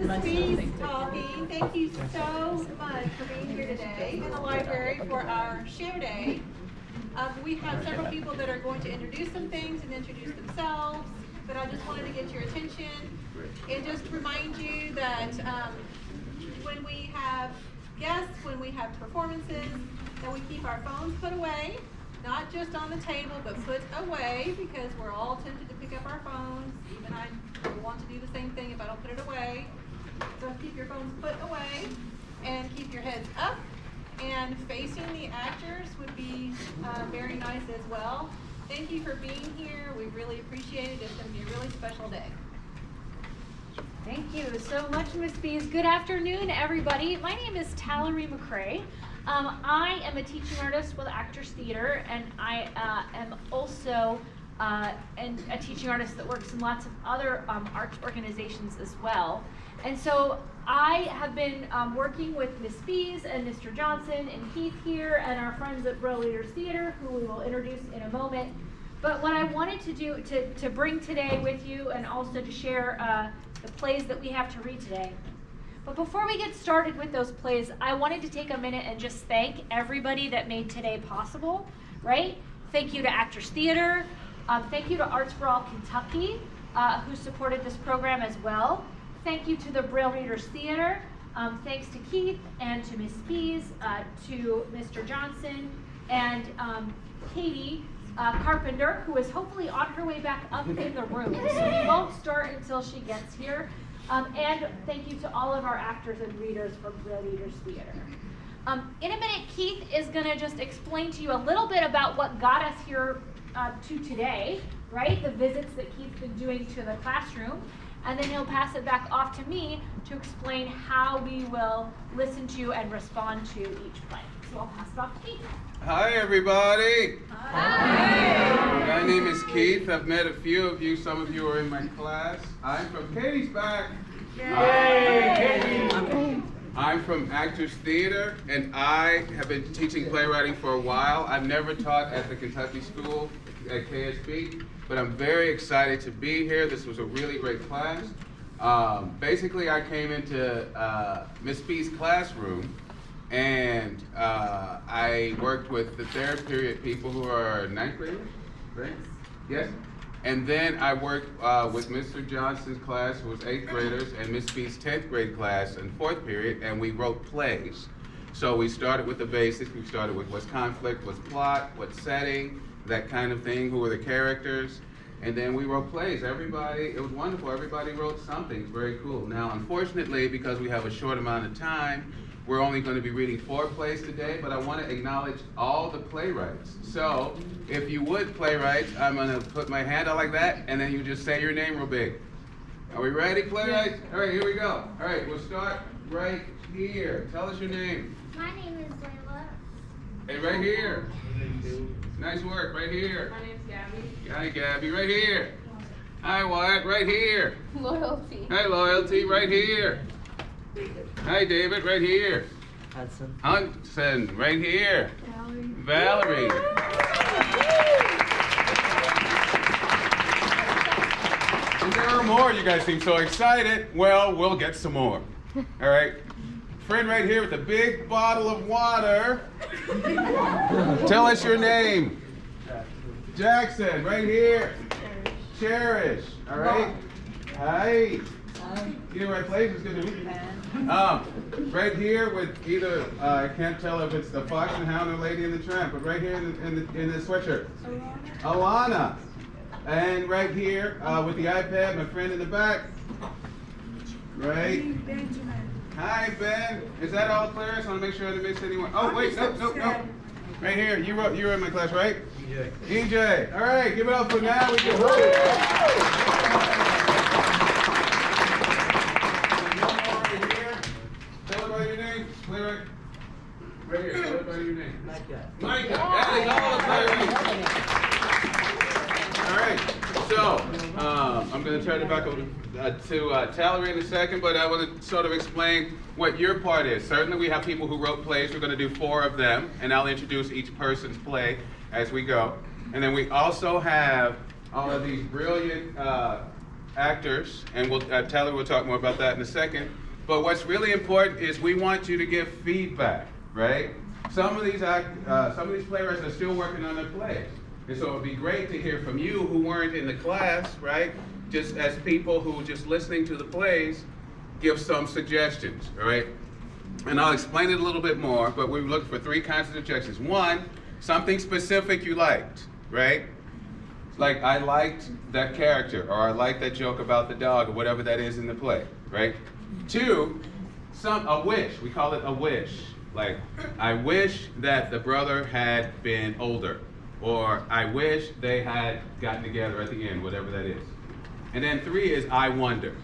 Ms. B's talking. Thank you so much for being here today in the library for our share day. We have several people that are going to introduce some things and introduce themselves, but I just wanted to get your attention and just remind you that when we have guests, when we have performances, that we keep our phones put away, not just on the table, but put away, because we're all tempted to pick up our phones. Even I want to do the same thing if I don't put it away. So keep your phones put away and keep your heads up, and facing the actors would be very nice as well. Thank you for being here. We really appreciate it. It's going to be a really special day. Thank you so much, Ms. Bees. Good afternoon, everybody. My name is Tallery McCrae. I am a teaching artist with Actors Theater, and I am also a teaching artist that works in lots of other arts organizations as well. And so I have been working with Ms. Bees and Mr. Johnson and Keith here and our friends at Braille Readers Theater, who we will introduce in a moment. But what I wanted to do to bring today with you, and also to share the plays that we have to read today. But before we get started with those plays, I wanted to take a minute and just thank everybody that made today possible, right? Thank you to Actors Theater. Thank you to Arts for All Kentucky, who supported this program as well. Thank you to the Braille Readers Theater. Thanks to Keith and to Ms. Bees, to Mr. Johnson, and Katie Carpenter, who is hopefully on her way back up in the room. So we won't start until she gets here. And thank you to all of our actors and readers from Braille Readers Theater. In a minute, Keith is going to just explain to you a little bit about what got us here to today, right? The visits that Keith's been doing to the classroom. And then he'll pass it back off to me to explain how we will listen to and respond to each play. So I'll pass it off to Keith. Hi, everybody. Hi. My name is Keith. I've met a few of you. Some of you are in my class. I'm from Katie's back. Yay! I'm from Actors Theater, and I have been teaching playwriting for a while. I've never taught at the Kentucky School at KSB, but I'm very excited to be here. This was a really great class. Basically, I came into Miss B's classroom, and I worked with the third period people who are ninth graders, right? Yes? And then I worked with Mr. Johnson's class, who was 8th graders, and Miss B's 10th grade class in 4th period, and we wrote plays. So we started with the basics. We started with what's conflict, what's plot, what's setting, that kind of thing, who were the characters. And then we wrote plays. Everybody, it was wonderful. Everybody wrote something. It's very cool. Now, unfortunately, because we have a short amount of time, we're only going to be reading 4 plays today, but I want to acknowledge all the playwrights. So, if you would, playwrights, I'm going to put my hand out like that, and then you just say your name real big. Are we ready, playwrights? All right, here we go. All right, we'll start right here. Tell us your name. My name is Layla. Hey, right here. Nice work, right here. My name's Gabby. Hi, Gabby, right here. Hi, Wyatt, right here. Loyalty. Hi, Loyalty, right here. Hi, David, right here. Hudson, right here. Valerie. And there are more. You guys seem so excited. Well, we'll get some more. All right. Friend right here with a big bottle of water. Tell us your name. Jackson, right here. Cherish. All right. Hi. You know, right place is good to meet you. Right here with either, I can't tell if it's the Fox and Hound or Lady and the Tramp, but right here in the sweatshirt. Alana. And right here with the iPad, my friend in the back. Right. Hi, Ben. Is that all clear? I want to make sure I didn't miss anyone. Oh, wait, no. Right here. You were in my class, right? EJ. All right, give it up for now. We can roll it. Playwright. Right here. Tell everybody your name. Micah. That is all the playwrights. All right. So I'm going to turn it back over to Tallery in a second, but I want to sort of explain what your part is. Certainly, we have people who wrote plays. We're going to do 4 of them, and I'll introduce each person's play as we go. And then we also have all of these brilliant actors, and Tyler will talk more about that in a second. But what's really important is we want you to give feedback, right? Some of these playwrights are still working on their plays. And so it would be great to hear from you who weren't in the class, right? Just as people who just listening to the plays, give some suggestions, all right? And I'll explain it a little bit more, but we look for 3 kinds of suggestions. One, something specific you liked, right? Like, I liked that character, or I liked that joke about the dog, or whatever that is in the play, right? 2, a wish. We call it a wish. Like, I wish that the brother had been older, or I wish they had gotten together at the end, whatever that is. And then 3 is I wonder,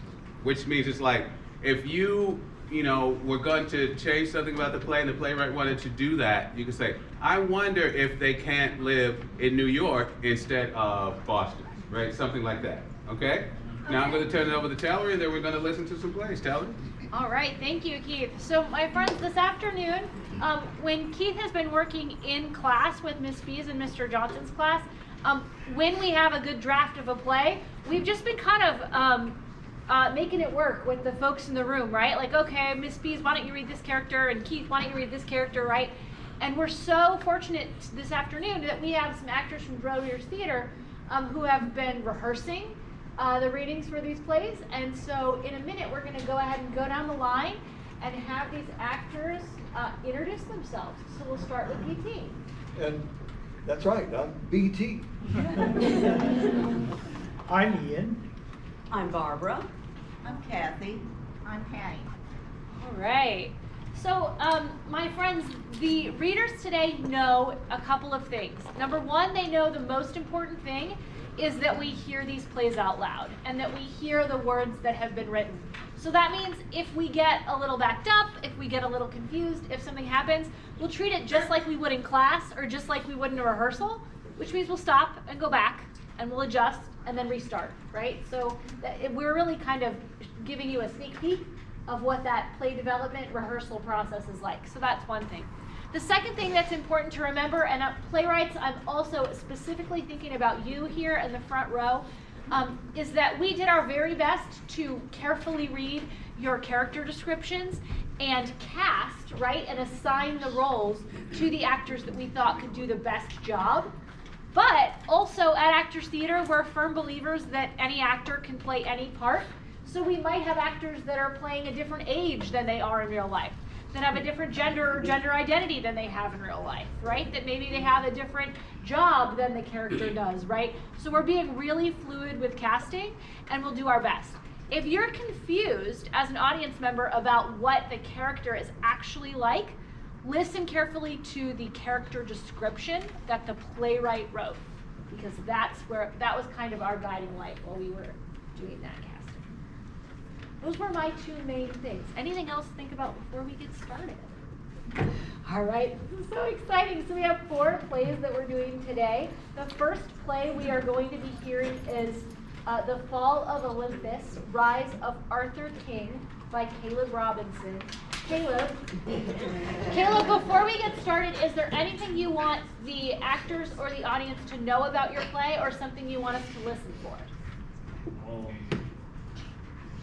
which means it's like, if you were going to change something about the play and the playwright wanted to do that, you could say, I wonder if they can't live in New York instead of Boston, right? Something like that, okay? Now I'm going to turn it over to Taylor, and then we're going to listen to some plays. Taylor? All right, thank you, Keith. So my friends, this afternoon, when Keith has been working in class with Miss B's and Mr. Johnson's class, when we have a good draft of a play, we've just been kind of making it work with the folks in the room, right? Like, okay, Miss B's, why don't you read this character? And Keith, why don't you read this character, right? And we're so fortunate this afternoon that we have some actors from Braille Theater who have been rehearsing the readings for these plays. And so in a minute, we're going to go ahead and go down the line and have these actors introduce themselves. So we'll start with BT. And that's right, I'm BT. I'm Ian. I'm Barbara. I'm Kathy. I'm Patty. All right. So, my friends, the readers today know a couple of things. Number one, they know the most important thing is that we hear these plays out loud and that we hear the words that have been written. So that means if we get a little backed up, if we get a little confused, if something happens, we'll treat it just like we would in class or just like we would in a rehearsal, which means we'll stop and go back and we'll adjust and then restart, right? So we're really kind of giving you a sneak peek of what that play development rehearsal process is like. So that's one thing. The second thing that's important to remember, and playwrights, I'm also specifically thinking about you here in the front row, is that we did our very best to carefully read your character descriptions and cast, right, and assign the roles to the actors that we thought could do the best job. But also at Actors Theater, we're firm believers that any actor can play any part. So we might have actors that are playing a different age than they are in real life, that have a different gender or gender identity than they have in real life, right? That maybe they have a different job than the character does, right? So we're being really fluid with casting, and we'll do our best. If you're confused as an audience member about what the character is actually like, listen carefully to the character description that the playwright wrote, because that was kind of our guiding light while we were doing that casting. Those were my 2 main things. Anything else to think about before we get started? All right, this is so exciting. So we have 4 plays that we're doing today. The first play we are going to be hearing is The Fall of Olympus, Rise of Arthur King by Caleb Robinson. Caleb, before we get started, is there anything you want the actors or the audience to know about your play, or something you want us to listen for?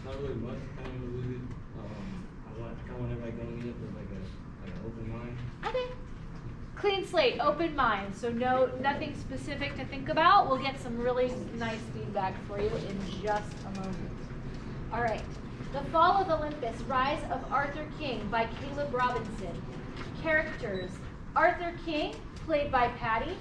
Not really much, kind of with it. I want everybody going in with like an open mind. Okay. Clean slate, open mind. So nothing specific to think about. We'll get some really nice feedback for you in just a moment. All right. The Fall of Olympus, Rise of Arthur King by Caleb Robinson. Characters: Arthur King, played by Patty,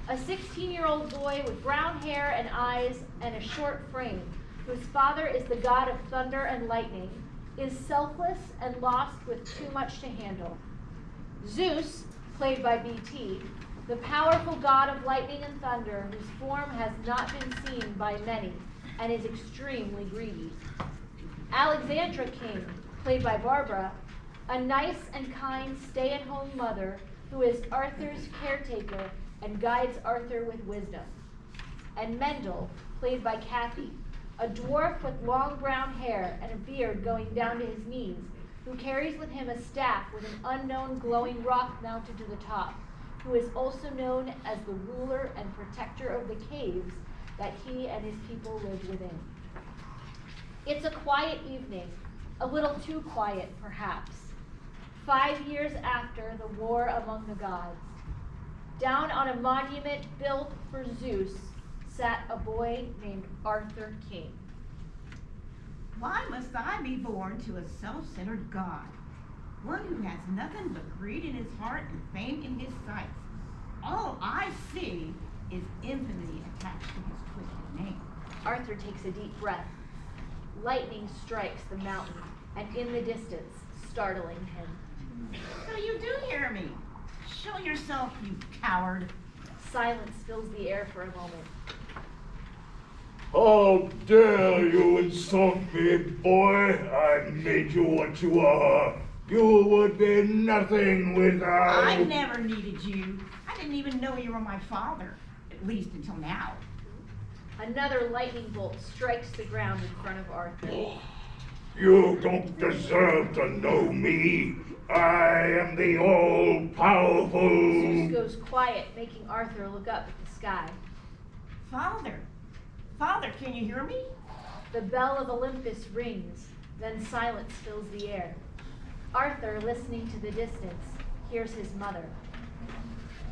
a 16-year-old boy with brown hair and eyes and a short frame, whose father is the god of thunder and lightning, is selfless and lost with too much to handle. Zeus, played by BT, the powerful god of lightning and thunder, whose form has not been seen by many and is extremely greedy. Alexandra King, played by Barbara, a nice and kind stay-at-home mother who is Arthur's caretaker and guides Arthur with wisdom. And Mendel, played by Kathy, a dwarf with long brown hair and a beard going down to his knees, who carries with him a staff with an unknown glowing rock mounted to the top, who is also known as the ruler and protector of the caves that he and his people live within. It's a quiet evening, a little too quiet, perhaps. 5 years after the war among the gods, down on a monument built for Zeus sat a boy named Arthur King. Why must I be born to a self-centered God? One who has nothing but greed in his heart and fame in his sights. All I see is infamy attached to his twisted name. Arthur takes a deep breath. Lightning strikes the mountain, and in the distance, startling him. So you do hear me. Show yourself, you coward. Silence fills the air for a moment. How dare you insult me, boy? I made you what you are. You would be nothing without... I never needed you. I didn't even know you were my father, at least until now. Another lightning bolt strikes the ground in front of Arthur. You don't deserve to know me. I am the all-powerful... Zeus goes quiet, making Arthur look up at the sky. Father, Father, can you hear me? The bell of Olympus rings, then silence fills the air. Arthur, listening to the distance, hears his mother.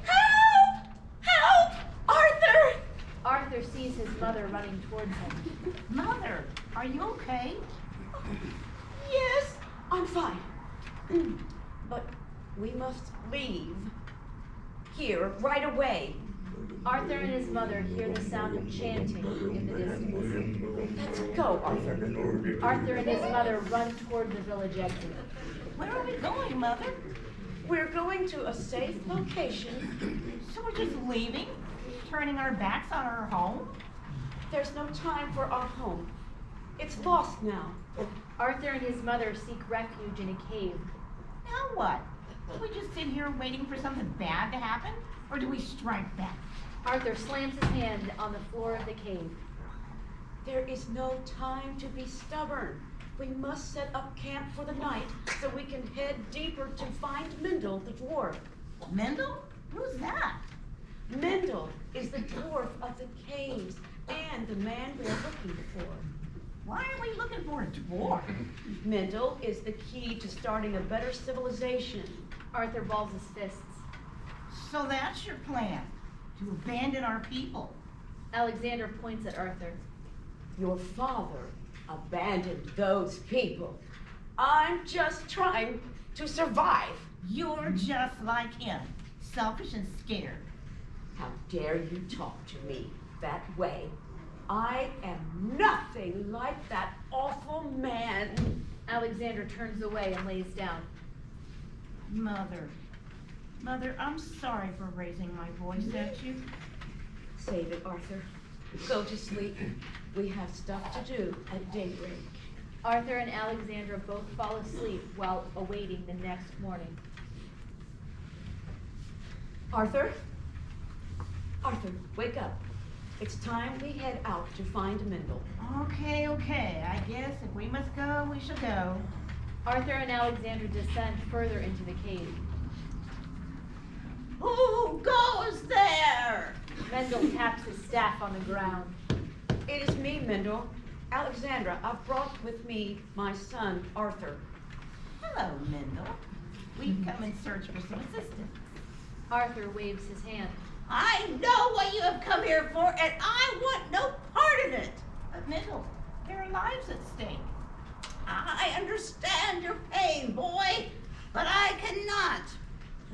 Help! Help! Arthur! Arthur sees his mother running towards him. Mother, are you okay? Yes, I'm fine. But we must leave here right away. Arthur and his mother hear the sound of chanting in the distance. Let's go, Arthur. Arthur and his mother run toward the village exit. Where are we going, Mother? We're going to a safe location. So we're just leaving? Turning our backs on our home? There's no time for our home. It's lost now. Arthur and his mother seek refuge in a cave. Now what? Do we just sit here waiting for something bad to happen? Or do we strike back? Arthur slams his hand on the floor of the cave. There is no time to be stubborn. We must set up camp for the night so we can head deeper to find Mendel the dwarf. Mendel? Who's that? Mendel is the dwarf of the caves and the man we're looking for. Why are we looking for a dwarf? Mendel is the key to starting a better civilization. Arthur balls his fists. So that's your plan, to abandon our people. Alexander points at Arthur. Your father abandoned those people. I'm just trying to survive. You're just like him, selfish and scared. How dare you talk to me that way? I am nothing like that awful man. Alexander turns away and lays down. Mother, I'm sorry for raising my voice at you. Save it, Arthur. Go to sleep. We have stuff to do at daybreak. Arthur and Alexandra both fall asleep while awaiting the next morning. Arthur? Arthur, wake up. It's time we head out to find Mendel. Okay, I guess if we must go, we shall go. Arthur and Alexandra descend further into the cave. Who goes there? Mendel taps his staff on the ground. It is me, Mendel. Alexandra, I've brought with me my son, Arthur. Hello, Mendel. We've come in search for some assistance. Arthur waves his hand. I know what you have come here for, and I want no part of it. But Mendel, there are lives at stake. I understand your pain, boy, but I cannot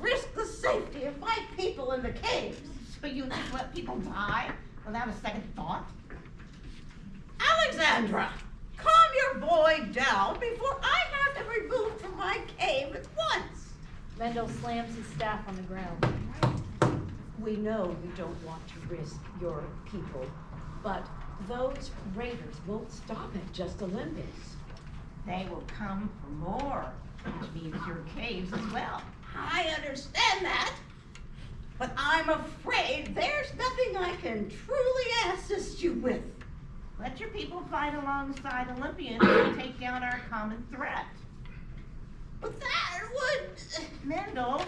risk the safety of my people in the caves. So you just let people die without a second thought? Alexandra, calm your boy down before I have him removed from my cave at once. Mendel slams his staff on the ground. We know you don't want to risk your people, but those raiders won't stop at just Olympus. They will come for more, which means your caves as well. I understand that, but I'm afraid there's nothing I can truly assist you with. Let your people fight alongside Olympians and take down our common threat. But that would... Mendel,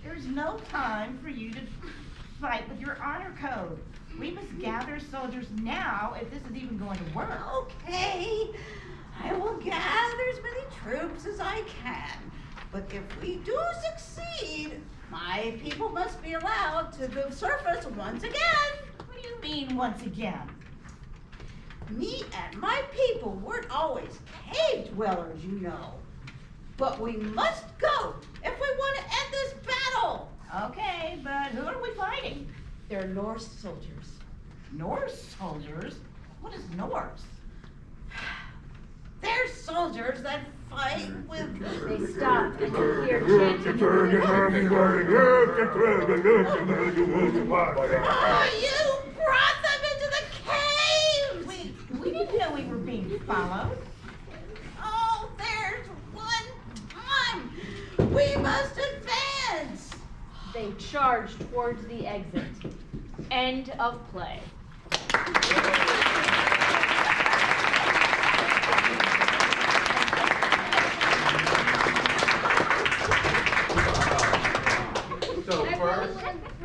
there's no time for you to fight with your honor code. We must gather soldiers now if this is even going to work. Okay, I will gather as many troops as I can. But if we do succeed, my people must be allowed to the surface once again. What do you mean, once again? Me and my people weren't always cave dwellers, you know. But we must go if we want to end this battle. Okay, but who are we fighting? They're Norse soldiers. Norse soldiers? What is Norse? They're soldiers that fight with... They stopped and you hear chanting. Oh, you brought them into the caves! We didn't know we were being followed. Oh, there's one time. We must advance. They charge towards the exit. End of play. So first,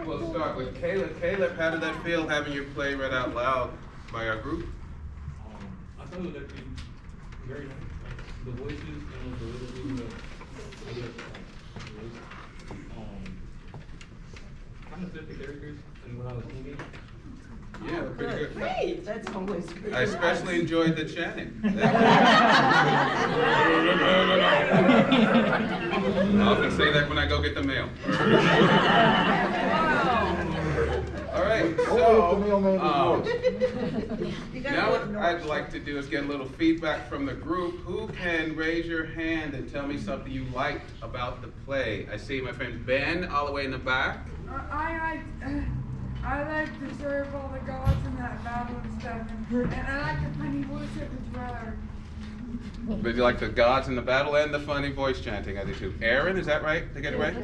we'll start with Caleb. Caleb, how did that feel having your play read out loud by our group? I thought it was actually very nice. Like, the voices and the little kind of fit the characters and when I was singing. Yeah, pretty good. Great, that's always good. I especially enjoyed the chanting. I often say that when I go get the mail. All right, so now what I'd like to do is get a little feedback from the group. Who can raise your hand and tell me something you liked about the play? I see my friend Ben all the way in the back. I like to serve all the gods in that battle and stuff, and I like the funny voice of his brother. But you like the gods in the battle and the funny voice chanting, I do too. Aaron, is that right? Did I get it right? I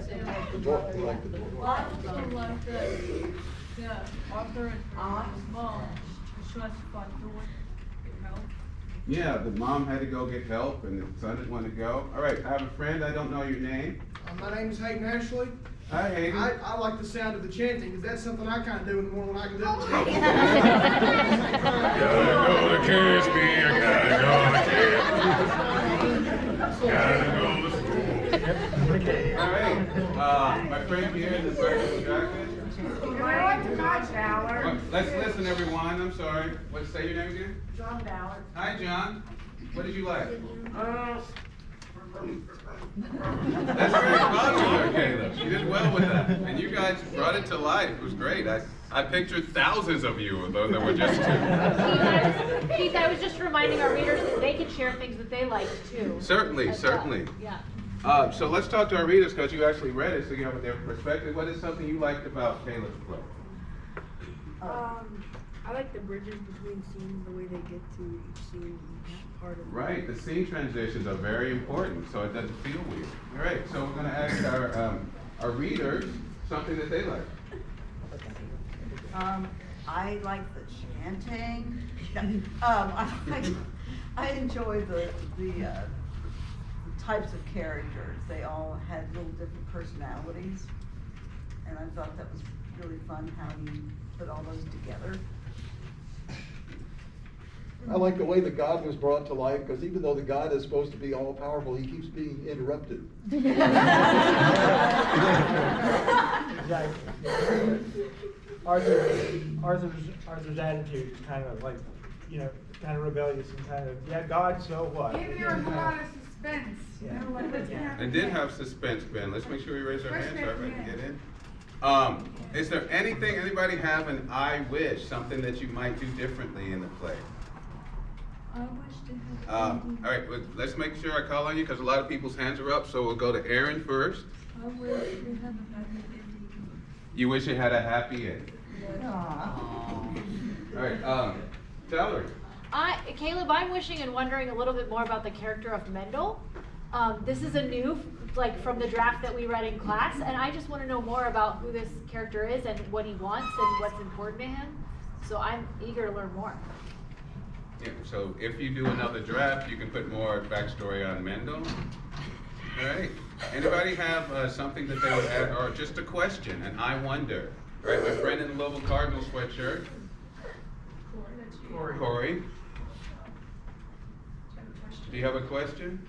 also like the author and his mom. She was fun to get help. Yeah, the mom had to go get help and the son didn't want to go. All right, I have a friend, I don't know your name. My name is Hayden Ashley. Hi, Hayden. I like the sound of the chanting, because that's something I kind of do in the morning when I can do it. Gotta go to KSB, I gotta go to school. All right, my friend here in the breakfast jacket. I like the God Shower. Let's listen, everyone. I'm sorry. Say your name again? John Ballard. Hi, John. What did you like? That's very popular, Caleb. You did well with that. And you guys brought it to life. It was great. I pictured thousands of you, though there were just two. Keith, I was just reminding our readers that they can share things that they liked too. Certainly, as well. certainly. Yeah. So let's talk to our readers because you actually read it, so you have a different perspective. What is something you liked about Caleb's play? I like the bridges between scenes, the way they get to each scene part of it. Right, the scene transitions are very important, so it doesn't feel weird. All right, so we're going to ask our readers something that they like. I like the chanting. I enjoy the types of characters. They all had little different personalities, and I thought that was really fun how you put all those together. I like the way the God was brought to life, because even though the God is supposed to be all powerful, he keeps being interrupted. Arthur's attitude is kind of like, kind of rebellious and kind of, yeah, God, so what? Give your God a suspense. You know, like what's gonna happen It did next. have suspense, Ben. Let's make sure we raise our hands so everybody can get in. Is there anybody have an I wish, something that you might do differently in the play? I wish to have. All right, let's make sure I call on you because a lot of people's hands are up, so we'll go to Aaron first. I wish we had a happy ending. You wish it had a happy end. Yes. All right, Valerie. Caleb, I'm wishing and wondering a little bit more about the character of Mendel. This is a new, from the draft that we read in class, and I just want to know more about who this character is and what he wants and what's important to him. So I'm eager to learn more. Yeah, so if you do another draft, you can put more backstory on Mendel. All right. Anybody have something that they would add, or just a question, and I wonder? All right, my friend in the Louisville Cardinals sweatshirt. Corey. Do you have a question?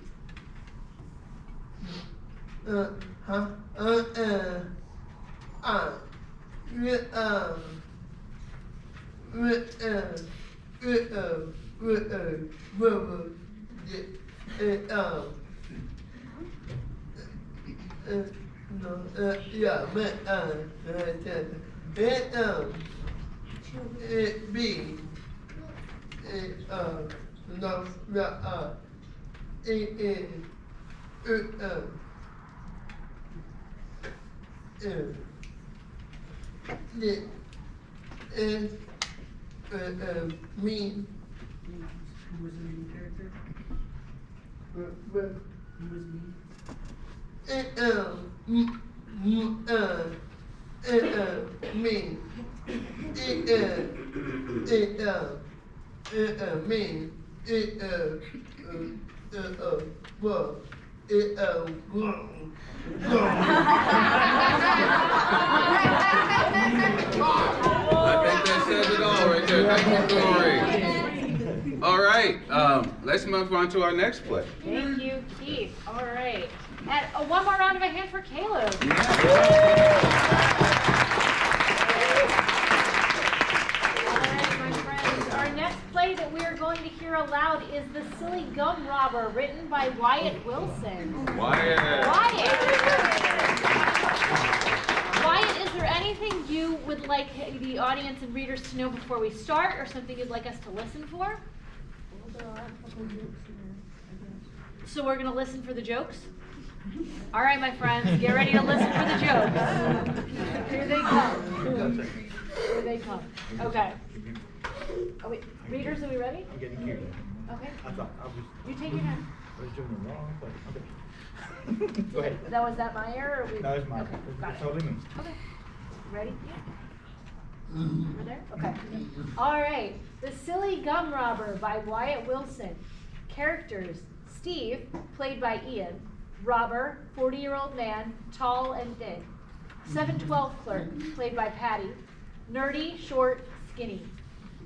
Me. Who was the main character? Who was me? Me. I think that says it all right there. Thank you, Corey. All right, let's move on to our next play. Thank you, Keith. All right. And one more round of a hand for Caleb. All right, my friends. Our next play that we are going to hear aloud is The Silly Gum Robber, written by Wyatt Wilson. Wyatt. Wyatt, is there anything you would like the audience and readers to know before we start, or something you'd like us to listen for? So we're going to listen for the jokes? All right, my friends, get ready to listen for the jokes. Here they come. Here they come. Okay. Oh, wait. Readers, are we ready? I'm getting curious. Okay. I thought I was. You take your time. I was doing the wrong place. Okay. Go ahead. Was that my error? Or No, it's mine. Okay, got It's it. totally me. Okay. Ready? Yeah. Over there? Okay. All right. The Silly Gum Robber by Wyatt Wilson. Characters: Steve, played by Ian. Robber, 40-year-old man, tall and thin. 712 clerk, played by Patty. Nerdy, short, skinny.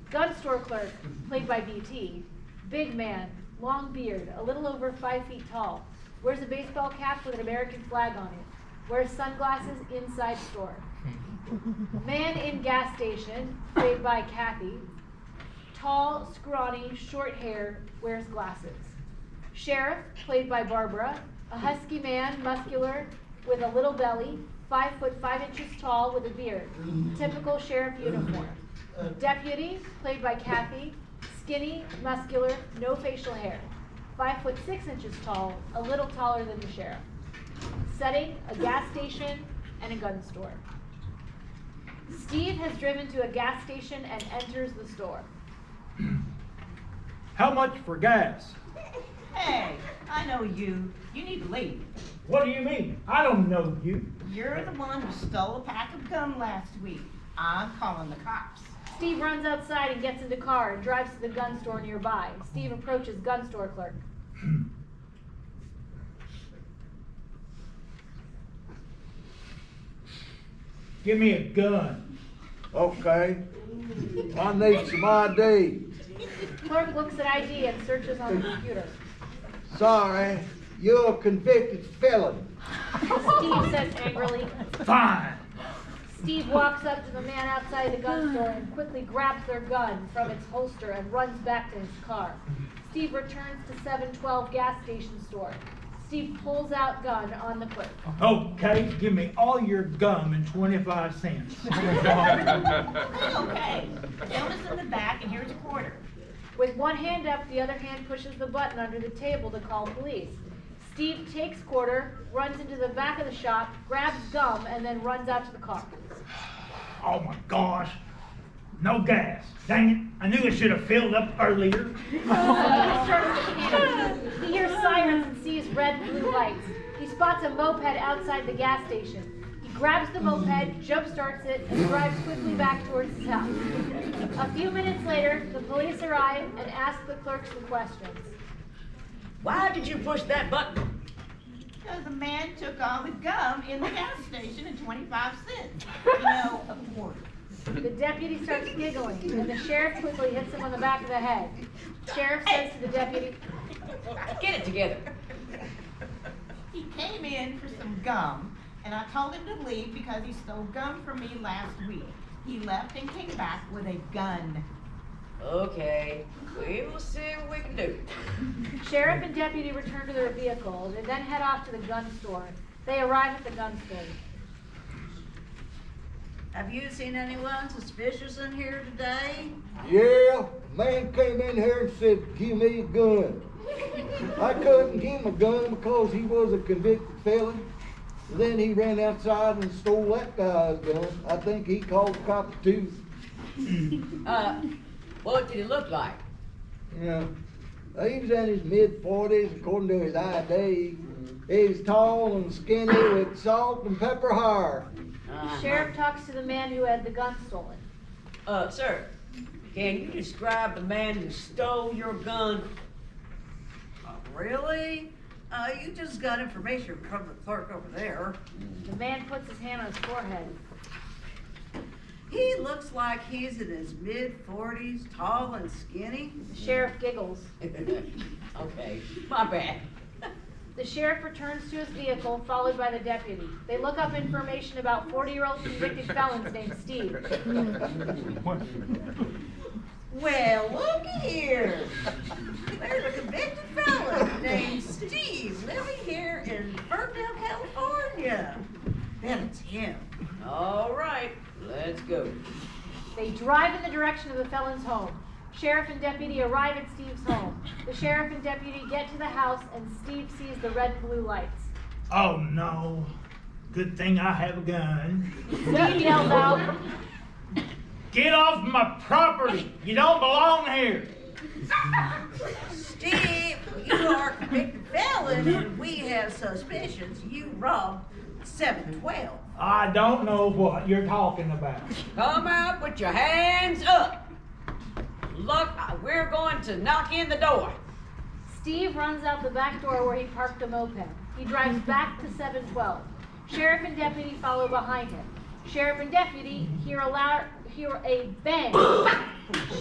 Gun store clerk, played by BT. Big man, long beard, a little over 5 feet tall. Wears a baseball cap with an American flag on it. Wears sunglasses inside store. Man in gas station, played by Kathy. Tall, scrawny, short hair, wears glasses. Sheriff, played by Barbara. A husky man, muscular, with a little belly, 5 foot 5 inches tall with a beard. Typical sheriff uniform. Deputy, played by Kathy. Skinny, muscular, no facial hair. 5 foot 6 inches tall, a little taller than the sheriff. Setting, a gas station and a gun store. Steve has driven to a gas station and enters the store. How much for gas? Hey, I know you. You need to leave. What do you mean? I don't know you. You're the one who stole a pack of gum last week. I'm calling the cops. Steve runs outside and gets in the car and drives to the gun store nearby. Steve approaches gun store clerk. Give me a gun. Okay. I need some ID. Clerk looks at ID and searches on the computer. Sorry, you're a convicted felon. Steve says angrily. Fine. Steve walks up to the man outside the gun store and quickly grabs their gun from its holster and runs back to his car. Steve returns to 712 gas station store. Steve pulls out gun on the clerk. Okay, give me all your gum and 25 cents. Okay. Jonas in the back, and here's a quarter. With one hand up, the other hand pushes the button under the table to call police. Steve takes quarter, runs into the back of the shop, grabs gum, and then runs out to the car. Oh my gosh. No gas. Dang it. I knew I should have filled up earlier. He starts to panic. He hears sirens and sees red and blue lights. He spots a moped outside the gas station. He grabs the moped, jump starts it, and drives quickly back towards his house. A few minutes later, the police arrive and ask the clerk some questions. Why did you push that button? Because the man took all the gum in the gas station at 25 cents. You know, a quarter. The deputy starts giggling, and the sheriff quickly hits him on the back of the head. Sheriff says to the deputy, Get it together. He came in for some gum, and I told him to leave because he stole gum from me last week. He left and came back with a gun. Okay, we will see what we can do. Sheriff and deputy return to their vehicle. They then head off to the gun store. They arrive at the gun store. Have you seen anyone suspicious in here today? Yeah, a man came in here and said, give me a gun. I couldn't give him a gun because he was a convicted felon. Then he ran outside and stole that guy's gun. I think he called the cops too. What did he look like? Yeah, he was in his mid-40s according to his ID. He was tall and skinny with salt and pepper hair. The sheriff talks to the man who had the gun stolen. Sir, can you describe the man who stole your gun? Really? You just got information from the clerk over there. The man puts his hand on his forehead. He looks like he's in his mid-40s, tall and skinny. The sheriff giggles. Okay, my bad. The sheriff returns to his vehicle, followed by the deputy. They look up information about 40-year-old convicted felons named Steve. Well, look here. There's a convicted felon named Steve living here in Ferndale, California. Then it's him. All right, let's go. They drive in the direction of the felon's home. Sheriff and deputy arrive at Steve's home. The sheriff and deputy get to the house, and Steve sees the red and blue lights. Oh no, good thing I have a gun. Steve yells out, Get off my property, you don't belong here. Steve, you are a convicted felon and we have suspicions you robbed 712. I don't know what you're talking about. Come out with your hands up. Look, we're going to knock in the door. Steve runs out the back door where he parked the moped. He drives back to 712. Sheriff and deputy follow behind him. Sheriff and deputy hear a bang.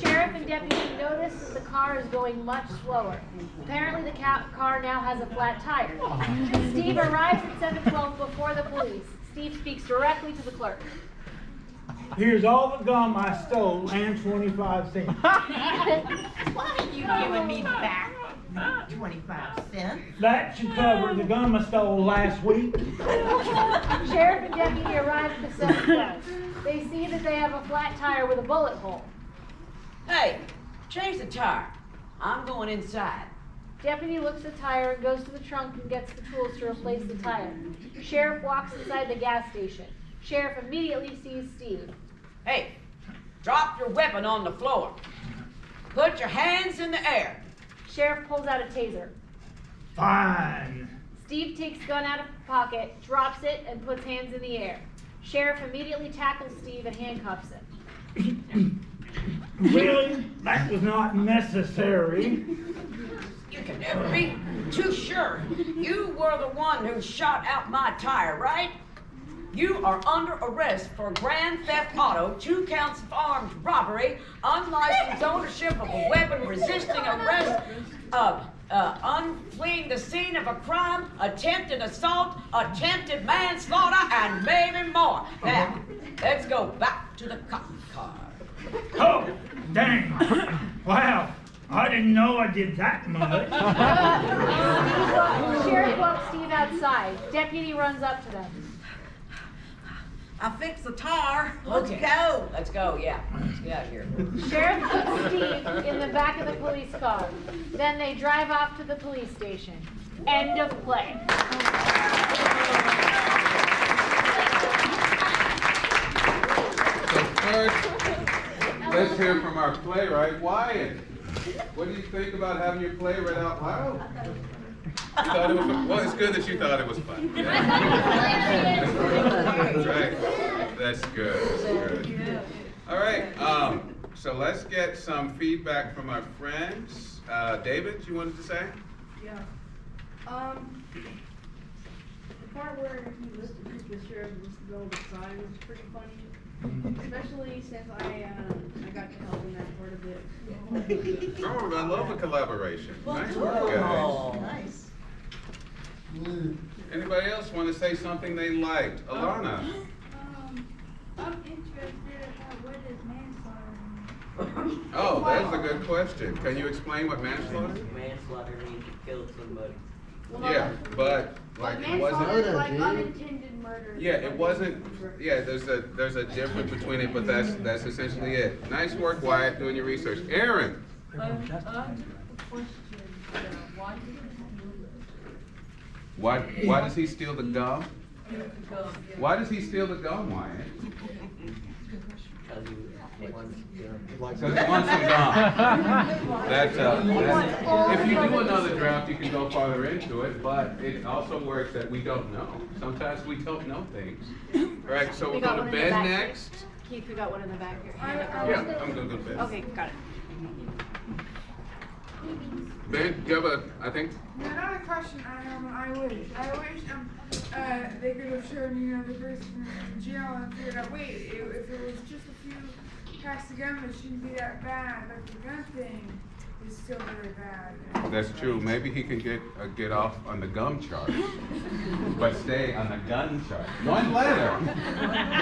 Sheriff and deputy notice that the car is going much slower. Apparently the car now has a flat tire. Steve arrives at 712 before the police. Steve speaks directly to the clerk. Here's all the gum I stole and 25 cents. Why are you giving me back 25 cents? That should cover the gum I stole last week. Sheriff and deputy arrive at the 712. They see that they have a flat tire with a bullet hole. Hey, change the tire. I'm going inside. Deputy looks at the tire and goes to the trunk and gets the tools to replace the tire. Sheriff walks inside the gas station. Sheriff immediately sees Steve. Hey, drop your weapon on the floor. Put your hands in the air. Sheriff pulls out a taser. Fine. Steve takes gun out of pocket, drops it, and puts hands in the air. Sheriff immediately tackles Steve and handcuffs him. Really? That was not necessary. You can never be too sure. You were the one who shot out my tire, right? You are under arrest for grand theft auto, 2 counts of armed robbery, unlicensed ownership of a weapon, resisting arrest, unfleeing the scene of a crime, attempted assault, attempted manslaughter, and maybe more. Now, let's go back to the cop car. Oh, dang. Wow, I didn't know I did that much. Sheriff walks Steve outside. Deputy runs up to them. I fixed the tire. Let's Okay. go. Let's go, yeah. Let's get out of here. Sheriff puts Steve in the back of the police car. Then they drive off to the police station. End of play. So first, let's hear from our playwright, Wyatt. What do you think about having your play read out loud? You thought it was fun? Well, it's good that you thought it was fun. Yeah. That's right. That's good. That's good. All right. So let's get some feedback from our friends. David, you wanted to say? Yeah. The part where he listed who's the sheriff and listed all the crime was pretty funny. Especially since I got to help in that part of it. Oh, I love a collaboration. Well, Nice cool. work, guys. Nice. Anybody else want to say something they liked? Alana? I'm interested about what is manslaughter. Oh, that's a good question. Can you explain what manslaughter? Manslaughter means you killed somebody. Yeah, but like it wasn't. Manslaughter is like unintended murder. Yeah, it wasn't. Yeah, there's a difference between it, but that's essentially it. Nice work, Wyatt, doing your research. Aaron. I have a question. Why did Why does he steal the gum? you go? Why does he steal the gum, Wyatt? Because he wants gun. Because he wants some gum. If you do another draft, you can go farther into it, but it also works that we don't know. Sometimes we don't know things. All right, so we're going to Ben next. Keith, we got one in the back here. Yeah, I'm going to go to Ben. Okay, got it. Ben, you have I think? Not a question, I wish they could have shown, the person in jail and figured out, wait, if it was just a few packs of gum, it shouldn't be that bad, but the gun thing is still very bad. That's true. Maybe he can get off on the gum charge, but stay on the gun charge. One letter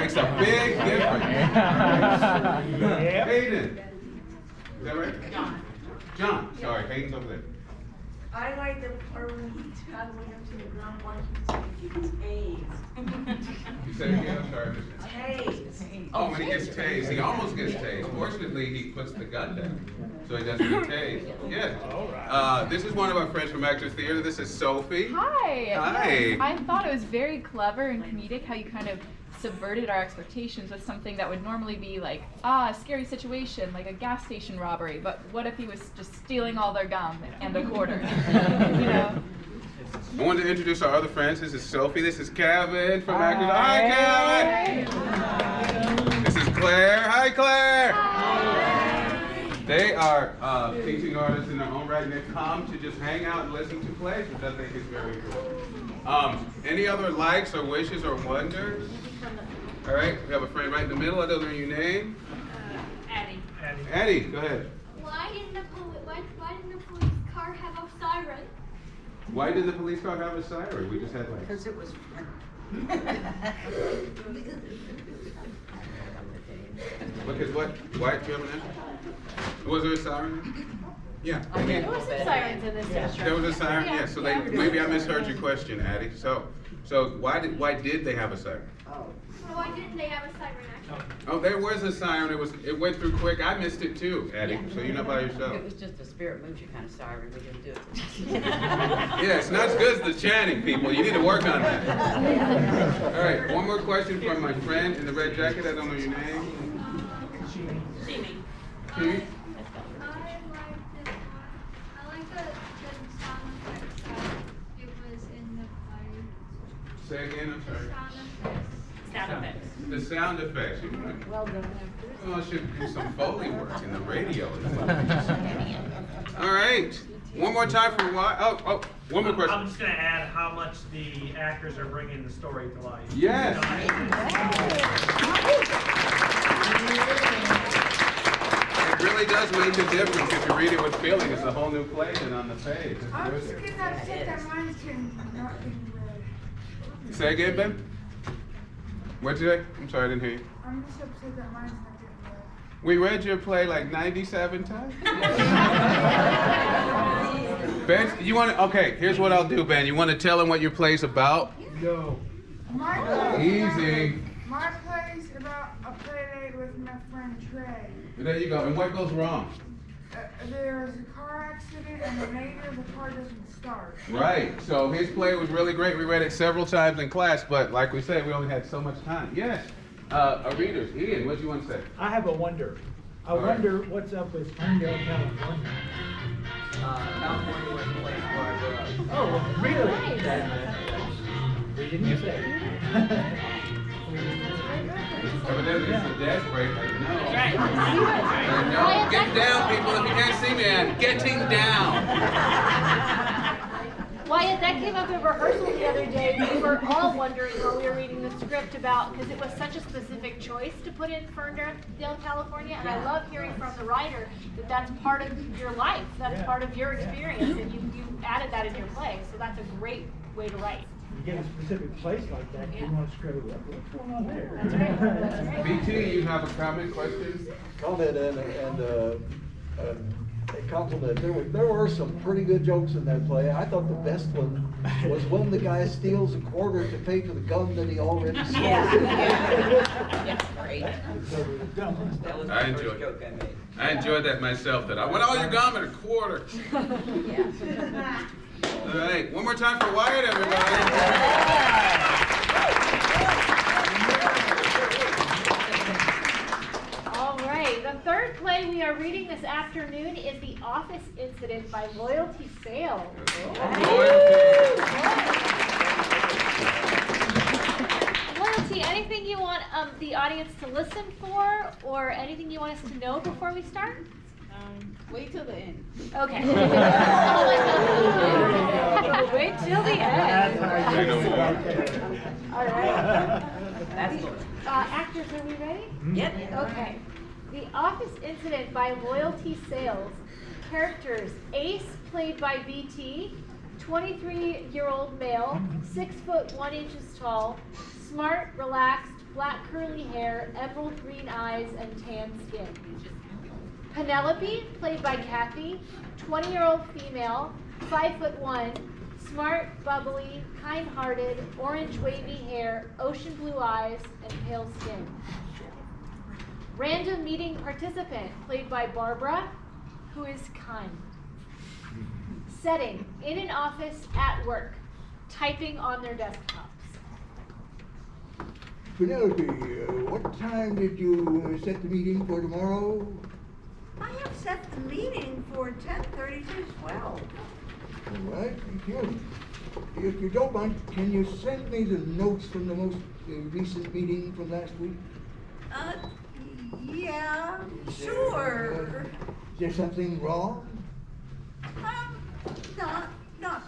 makes a big difference. Hayden. Is that right? John. Sorry, Hayden's over there. I like the part when he traveled into the ground like he was tased. You said again? I'm sorry, I missed it. Tased. Oh, when he gets tased, he almost gets tased. Fortunately, he puts the gun down, so he doesn't get tased. Yeah. This is one of our friends from Actors Theater. This is Sophie. Hi. Hi. Yes, I thought it was very clever and comedic how you kind of subverted our expectations with something that would normally be like, a scary situation, like a gas station robbery. But what if he was just stealing all their gum and a quarter? You know? I wanted to introduce our other friends. This is Sophie. This is Kevin from Actors. Hi, Kevin. This is Claire. Hi, Claire. Hi. They are teaching artists in their own right, and they've come to just hang out and listen to plays, which I think is very cool. Any other likes or wishes or wonders? All right, we have a friend right in the middle. I don't know your name. Addie. Addie, go ahead. Why didn't the police car have a siren? Why did the police car have a siren? We just had like. Because it was. Because what? Why do you have an answer? Was there a siren? Yeah. There was some sirens in this district. There was a siren. Yeah. So maybe I misheard your question, Addie. So why did they have a siren? Why didn't they have a siren actually? Oh, there was a siren. It went through quick. I missed it too, Addie. So you're not by yourself. It was just a spirit moves you kind of siren. We didn't do it. Yeah, it's not as good as the chanting, people. You need to work on that. All right, one more question from my friend in the red jacket. I don't know your name. Shaming. Keith? I like the sound effects that it was in the play. Say again, I'm sorry. Sound effects. The sound effects. Well done. Oh, I should do some Foley work in the radio. All right. One more time for why? Oh, one more question. I'm just going to add how much the actors are bringing the story to life. Yes. It really does make a difference if you read it with feeling. It's a whole new play than on the page. I'm just getting upset that mine can not be read. Say again, Ben? What'd you say? I'm sorry, I didn't hear you. I'm just upset that mine's not getting read. We read your play like 97 times. Ben, you want to? Okay, here's what I'll do, Ben. You want to tell him what your play's about? No. Easy. My play's about a play date with my friend Trey. There you go. And what goes wrong? There's a car accident and then later the car doesn't start. Right. So his play was really great. We read it several times in class, but like we said, we only had so much time. Yes. Our readers. Ian, what do you want to say? I have a wonder. I wonder what's up with Ferndale, California. California was the place where I grew up. Oh, really? We didn't say. Evidently, it's a desk break. No. Get down, people. If you can't see me, I'm getting down. Wyatt, that came up in rehearsal the other day. We were all wondering while we were reading the script about, because it was such a specific choice to put in Ferndale, California, and I love hearing from the writer that that's part of your life, that's part of your experience, and you added that in your play, so that's a great way to write. You get a specific place like that, you want to script it up. What's going on there? That's right. That's right. BT, you have a comment, question? Comment and a compliment. There were some pretty good jokes in that play. I thought the best one was when the guy steals a quarter to pay for the gum that he already stole. That's great. That was I the enjoyed first joke I made. I enjoyed that myself, that I want all your gum at a quarter. All right, one more time for Wyatt, everybody. All right, the third play we are reading this afternoon is The Office Incident by Loyalty Sales. Loyalty, anything you want the audience to listen for, or anything you want us to know before we start? Wait till the end. Okay. Wait till the end. All right. That's Actors, are we ready? Yep. Okay. The Office Incident by Loyalty Sales. Characters: Ace, played by BT, 23-year-old male, 6 foot 1 inches tall, smart, relaxed, black curly hair, emerald green eyes, and tan skin. Penelope, played by Kathy, 20-year-old female, 5 foot 1, smart, bubbly, kind-hearted, orange wavy hair, ocean blue eyes, and pale skin. Random meeting participant, played by Barbara, who is kind. Setting: in an office at work, typing on their desktops. Penelope, what time did you set the meeting for tomorrow? I have set the meeting for 10:30 to 12. All right, thank you. If you don't mind, can you send me the notes from the most recent meeting from last week? Yeah, sure. Is there something wrong? Not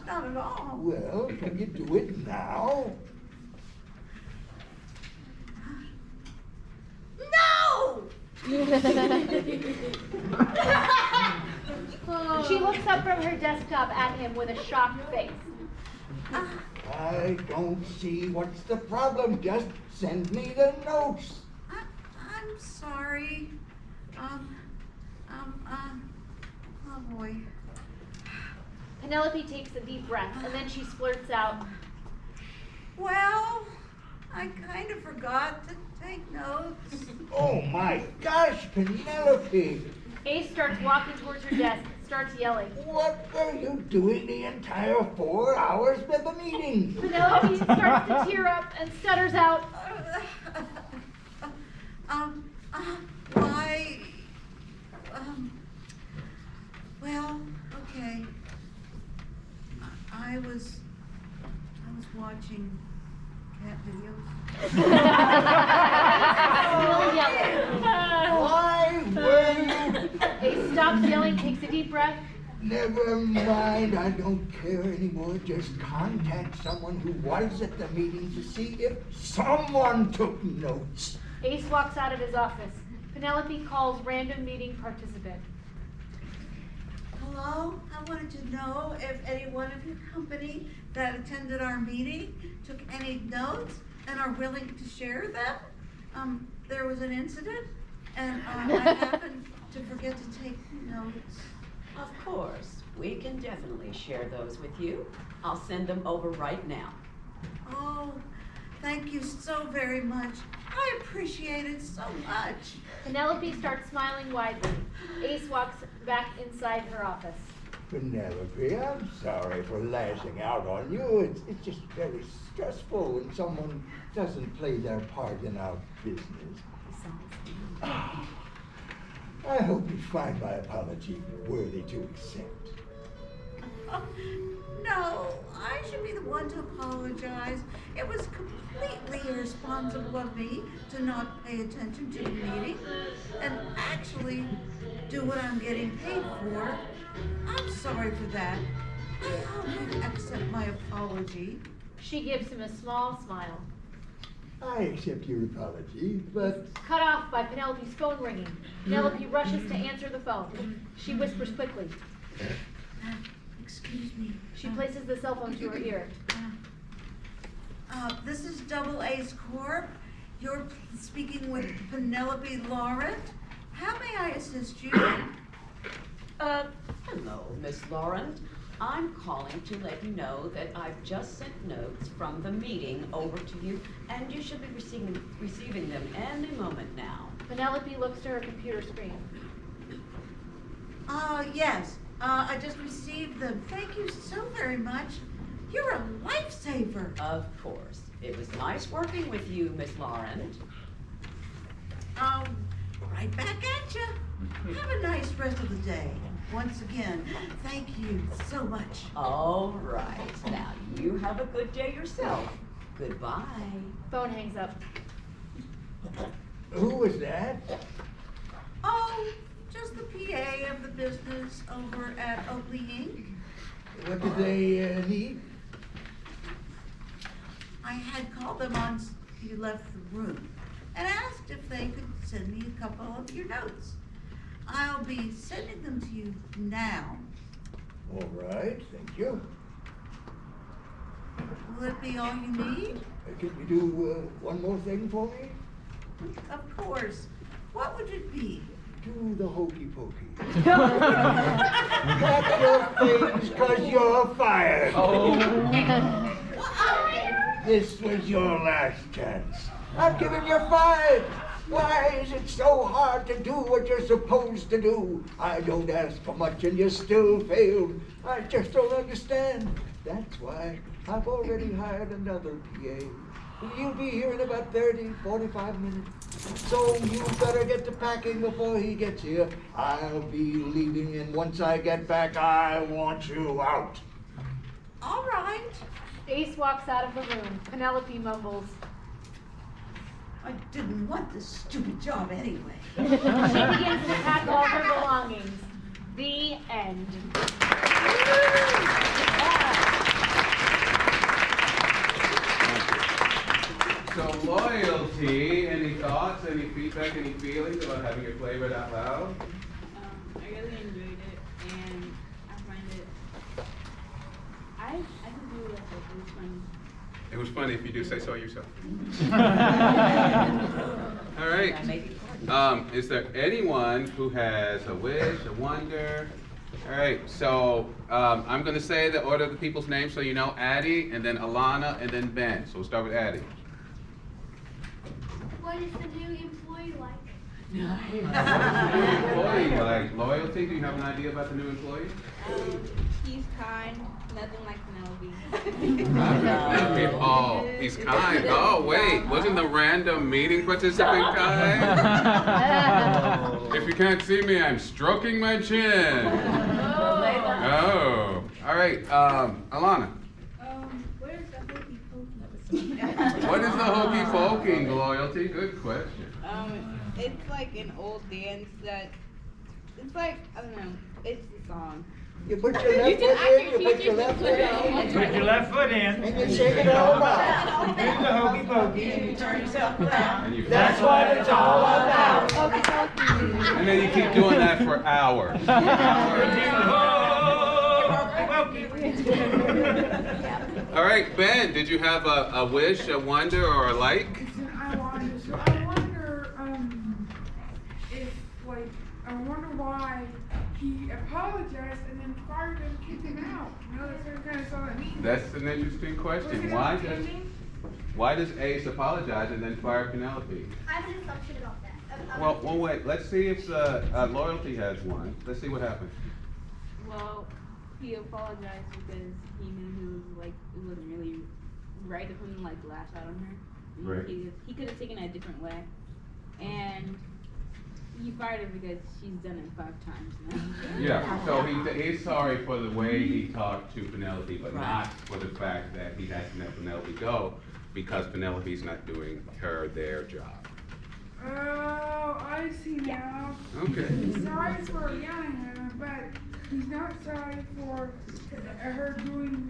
at all. Well, can you do it now? No! She looks up from her desktop at him with a shocked face. I don't see what's the problem. Just send me the notes. I'm sorry. Oh boy. Penelope takes a deep breath, and then she splurts out, Well, I kind of forgot to take notes. Oh my gosh, Penelope! Ace starts walking towards her desk, starts yelling. What were you doing the entire 4 hours of the meeting? Penelope starts to tear up and stutters out. Why? Well, okay. I was watching cat videos. Why were you? Ace stops yelling, takes a deep breath. Never mind, I don't care anymore. Just contact someone who was at the meeting to see if someone took notes. Ace walks out of his office. Penelope calls random meeting participant. Hello, I wanted to know if anyone of your company that attended our meeting took any notes and are willing to share them. There was an incident, and I happened to forget to take notes. Of course, we can definitely share those with you. I'll send them over right now. Oh, thank you so very much. I appreciate it so much. Penelope starts smiling widely. Ace walks back inside her office. Penelope, I'm sorry for lashing out on you. It's just very stressful when someone doesn't play their part in our business. I hope you find my apology worthy to accept. No, I should be the one to apologize. It was completely irresponsible of me to not pay attention to the meeting and actually do what I'm getting paid for. I'm sorry for that. I accept my apology. She gives him a small smile. I accept your apology, but Cut off by Penelope's phone ringing. Penelope rushes to answer the phone. She whispers quickly. Excuse me. She places the cell phone to her ear. This is Double A's Corp. You're speaking with Penelope Laurent. How may I assist you? Hello, Miss Laurent. I'm calling to let you know that I've just sent notes from the meeting over to you, and you should be receiving them any moment now. Penelope looks to her computer screen. Yes. I just received them. Thank you so very much. You're a lifesaver. Of course. It was nice working with you, Miss Laurent. Right back at you. Have a nice rest of the day. Once again, thank you so much. All right. Now, you have a good day yourself. Goodbye. Phone hangs up. who was that? Oh, just the PA of the business over at Oakley Inc. What did they need? I had called them on you left the room and asked if they could send me a couple of your notes. I'll be sending them to you now. All right, thank you. Will it be all you need? Can you do one more thing for me? Of course. What would it be? Do the hokey pokey. Pack your things, 'cause you're fired. This was your last chance. I've given you 5. Why is it so hard to do what you're supposed to do? I don't ask for much and you still failed. I just don't understand. That's why I've already hired another PA. You'll be here in about 30, 45 minutes. So you better get to packing before he gets here. I'll be leaving, and once I get back, I want you out. All right. Ace walks out of the room. Penelope mumbles. I didn't want this stupid job anyway. She begins to pack all her belongings. The end. So loyalty, any thoughts, any feedback, any feelings about having your play read out loud? I really enjoyed it, and I find it, I can do it, it was fun. It was funny if you do say so yourself. All right. Is there anyone who has a wish, a wonder? All right, so I'm going to say the order of the people's names so you know. Addie, and then Alana, and then Ben. So we'll start with Addie. What is the new employee like? Employee, like loyalty, do you have an idea about the new employee? He's kind, nothing like Penelope. Oh, he's kind. Oh, wait, wasn't the random meeting participant kind? If you can't see me, I'm stroking my chin. Oh, all right, Alana. Where's the hokey pokey? What is the hokey pokey, loyalty? Good question. It's like an old dance that, it's like, I don't know, it's a song. You put your left foot in, you put your left foot out. Put your left foot in. And you shake it all about. You do the hokey pokey. You turn yourself around. That's what it's all about. And then you keep doing that for hours. All right, Ben, did you have a wish, a wonder, or a like? I wonder, I wonder why he apologized and then fired him, kicked him out. You know, that's kind of all that means. That's an interesting question. Why does Ace apologize and then fire Penelope? I have an assumption about that. Well, wait. Let's see if loyalty has one. Let's see what happened. Well, he apologized because he knew it wasn't really right of him to lash out on her. Right. He could have taken it a different way. And he fired her because she's done it 5 times now. Yeah, so he's sorry for the way he talked to Penelope, but not for the fact that he has to let Penelope go because Penelope's not doing their job. Oh, I see now. Okay. He's sorry for yelling at him, but he's not sorry for her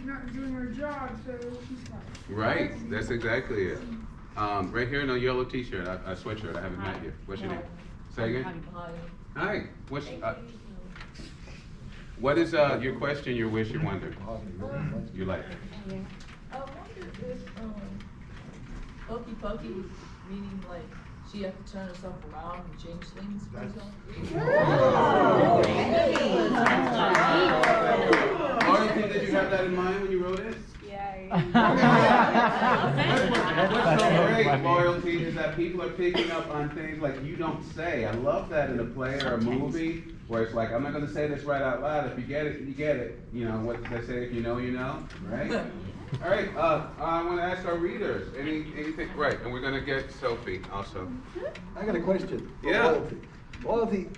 not doing her job, so she's fine. Right, that's exactly it. Right here in a yellow t-shirt, a sweatshirt, I haven't met you. What's your name? Say again? Hi. What is your question, your wish, your wonder? Your life? I wonder if Hokey Pokey, meaning like she has to turn herself around and change things for herself. Loyalty, did you have that in mind when you wrote it? What's so great, Loyalty, is that people are picking up on things like you don't say. I love that in a play or a movie, where it's like, I'm not gonna say this right out loud. If you get it, you get it. You know, what they say, if you know, you know, right? All right, I wanna ask our readers, anything, right, and we're gonna get Sophie also. I got a question. For Yeah. Loyalty. Loyalty,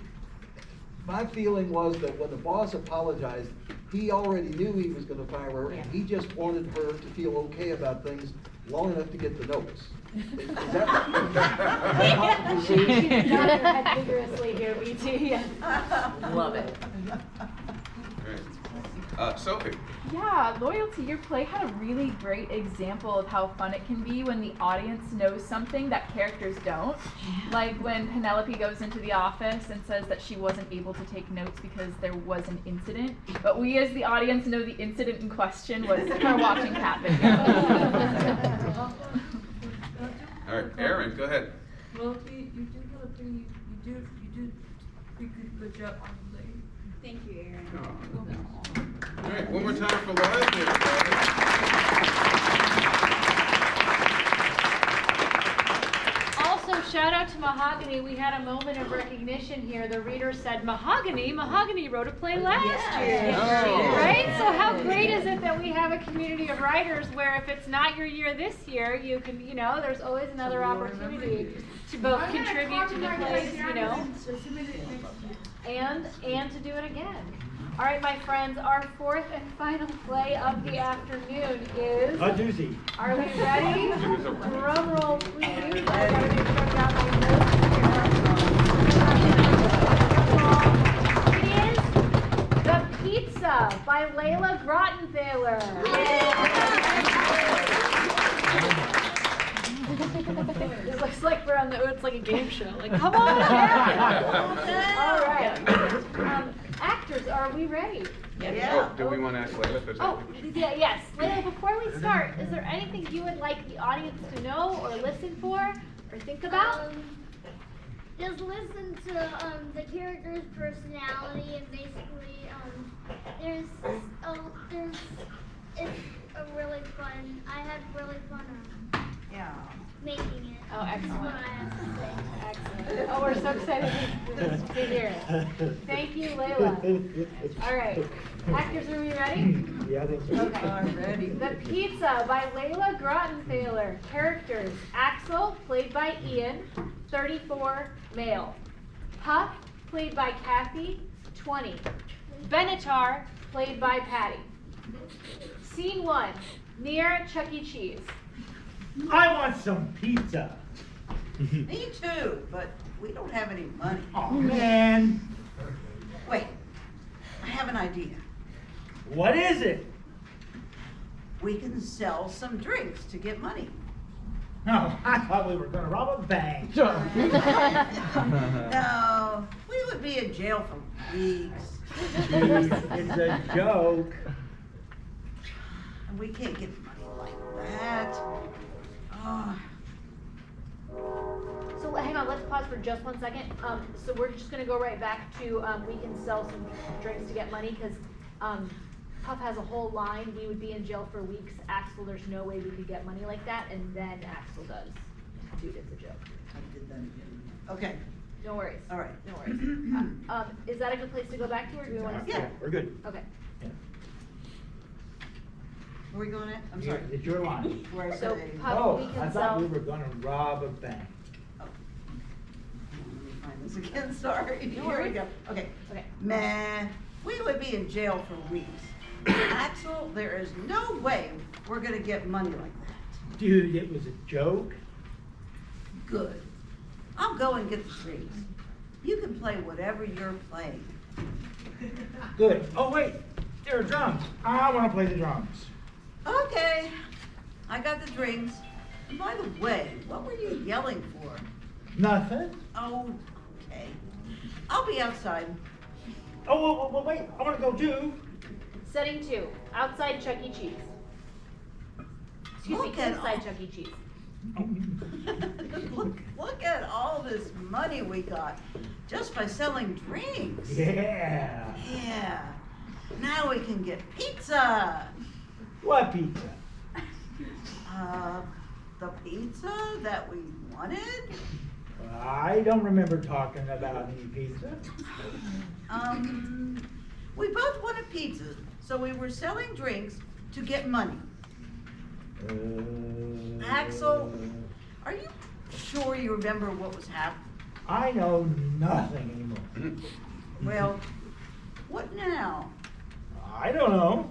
my feeling was that when the boss apologized, he already knew he was gonna fire her, and he just wanted her to feel okay about things long enough to get the notes. Is that possibly true? She's nodding her head vigorously here, BT. Love it. Sophie. Yeah, Loyalty, your play had a really great example of how fun it can be when the audience knows something that characters don't. Like when Penelope goes into the office and says that she wasn't able to take notes because there was an incident, but we as the audience know the incident in question was her watching cat videos. All right, Aaron, go ahead. Well, you did have a pretty, you did pretty good job on the play. Thank you, Aaron. All right, one more time for Loyalty, everybody. Also, shout out to Mahogany. We had a moment of recognition here. The reader said, Mahogany wrote a play last year. Oh. Right? So how great is it that we have a community of writers where if it's not your year this year, you can, there's always another opportunity to both contribute to the plays, and to do it again. All right, my friends, our fourth and final play of the afternoon is... A doozy. Are we ready? Drum roll, please. I gotta make sure I've got my notes here. It is The Pizza by Layla Grottenthaler. It looks like we're on it's like a game show. Like, come on, yeah. All right. Actors, are we ready? Yeah. Oh, do we want to ask Layla? Yes. Layla, before we start, is there anything you would like the audience to know or listen for or think about? Just listen to the character's personality and basically it's a really fun. I had really fun making it. Oh, excellent. That's what I have to say. Excellent. Oh, we're so excited to hear it. Thank you, Layla. All right. Actors, are we ready? Yeah, I think so. Okay. Ready. The Pizza by Layla Grottenthaler. Characters: Axel, played by Ian, 34, male. Puff, played by Kathy, 20. Benatar, played by Patty. Scene 1, near Chuck E. Cheese. I want some pizza. Me too, but we don't have any money. Oh, man. Wait, I have an idea. What is it? We can sell some drinks to get money. No, I thought we were going to rob a bank. No, we would be in jail for weeks. Jeez, it's a joke. And we can't get money like that. Oh. So hang on, let's pause for just 1 second. So we're just gonna go right back to, we can sell some drinks to get money, because Puff has a whole line, we would be in jail for weeks. Axel, there's no way we could get money like that, and then Axel does. Dude, it's a joke. I did that again. Okay. No worries. All right. No worries. Is that a good place to go back to, or do we want to? Yeah. We're good. Okay. Where are we going at? I'm sorry. It's your line. Where I So say- Puff, Oh, we can I sell. thought we were going to rob a bank. Let me find this again, sorry. No Here we worries. go. Okay. Okay. Man, we would be in jail for weeks. Axel, there is no way we're gonna get money like that. Dude, it was a joke. Good. I'll go and get the strings. You can play whatever you're playing. Good. Oh, wait, there are drums. I want to play the drums. Okay, I got the strings. And by the way, what were you yelling for? Nothing. Oh, okay. I'll be outside. Oh, wait, I want to go too. Setting 2, outside Chuck E. Cheese. Excuse me, Look at inside all- Chuck E. Cheese. Look at all this money we got just by selling drinks. Yeah. Yeah. Now we can get pizza. What pizza? The pizza that we wanted? I don't remember talking about any pizza. We both wanted pizza, so we were selling drinks to get money. Axel, are you sure you remember what was happening? I know nothing anymore. Well, what now? I don't know.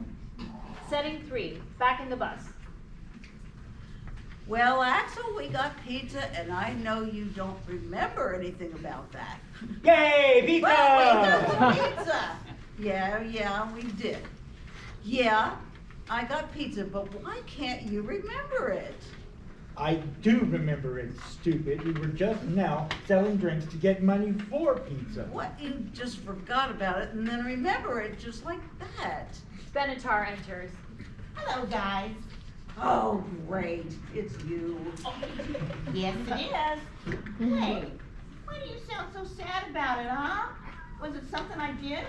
Setting 3, back in the bus. Well, Axel, we got pizza, and I know you don't remember anything about that. Yay, pizza! Well, we got the pizza. Yeah, we did. Yeah, I got pizza, but why can't you remember it? I do remember it, stupid. We were just now selling drinks to get money for pizza. What? You just forgot about it and then remember it just like that. Benatar enters. Hello, guys. Oh, great. It's you. Yes, it is. Hey, why do you sound so sad about it, huh? Was it something I did?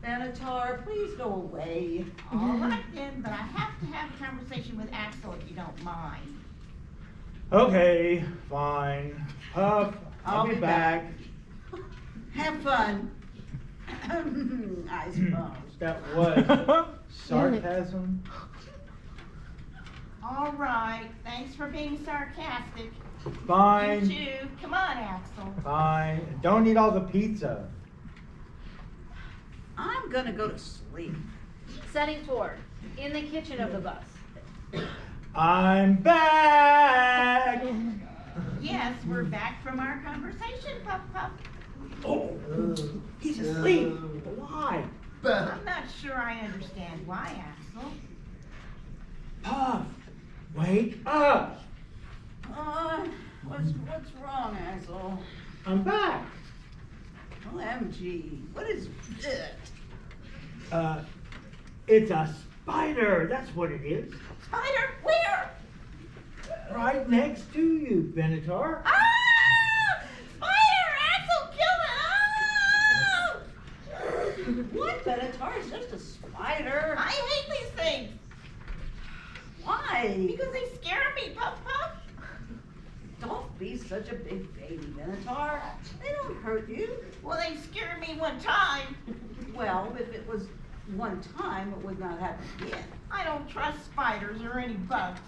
Benatar, please go away. All right then, but I have to have a conversation with Axel if you don't mind. Okay, fine. I'll be back. Have fun. I suppose. That was sarcasm. All right, thanks for being sarcastic. Fine. You too. Come on, Axel. Fine. Don't eat all the pizza. I'm gonna go to sleep. Setting 4, in the kitchen of the bus. I'm back. Yes, we're back from our conversation, Puff Puff. Oh, he's asleep. Why? I'm not sure I understand why, Axel. Puff, wake up. What's wrong, Axel? I'm back. OMG, what is it? It's a spider. That's what it is. Spider, where? Right next to you, Benatar. Ah! Spider! Axel, kill it! Oh! What, Benatar? It's just a spider. I hate these things. Why? Because they scare me, Puff Puff. Don't be such a big baby, Benatar. They don't hurt you. Well, they scared me one time. Well, if it was one time, it would not happen again. I don't trust spiders or any bugs.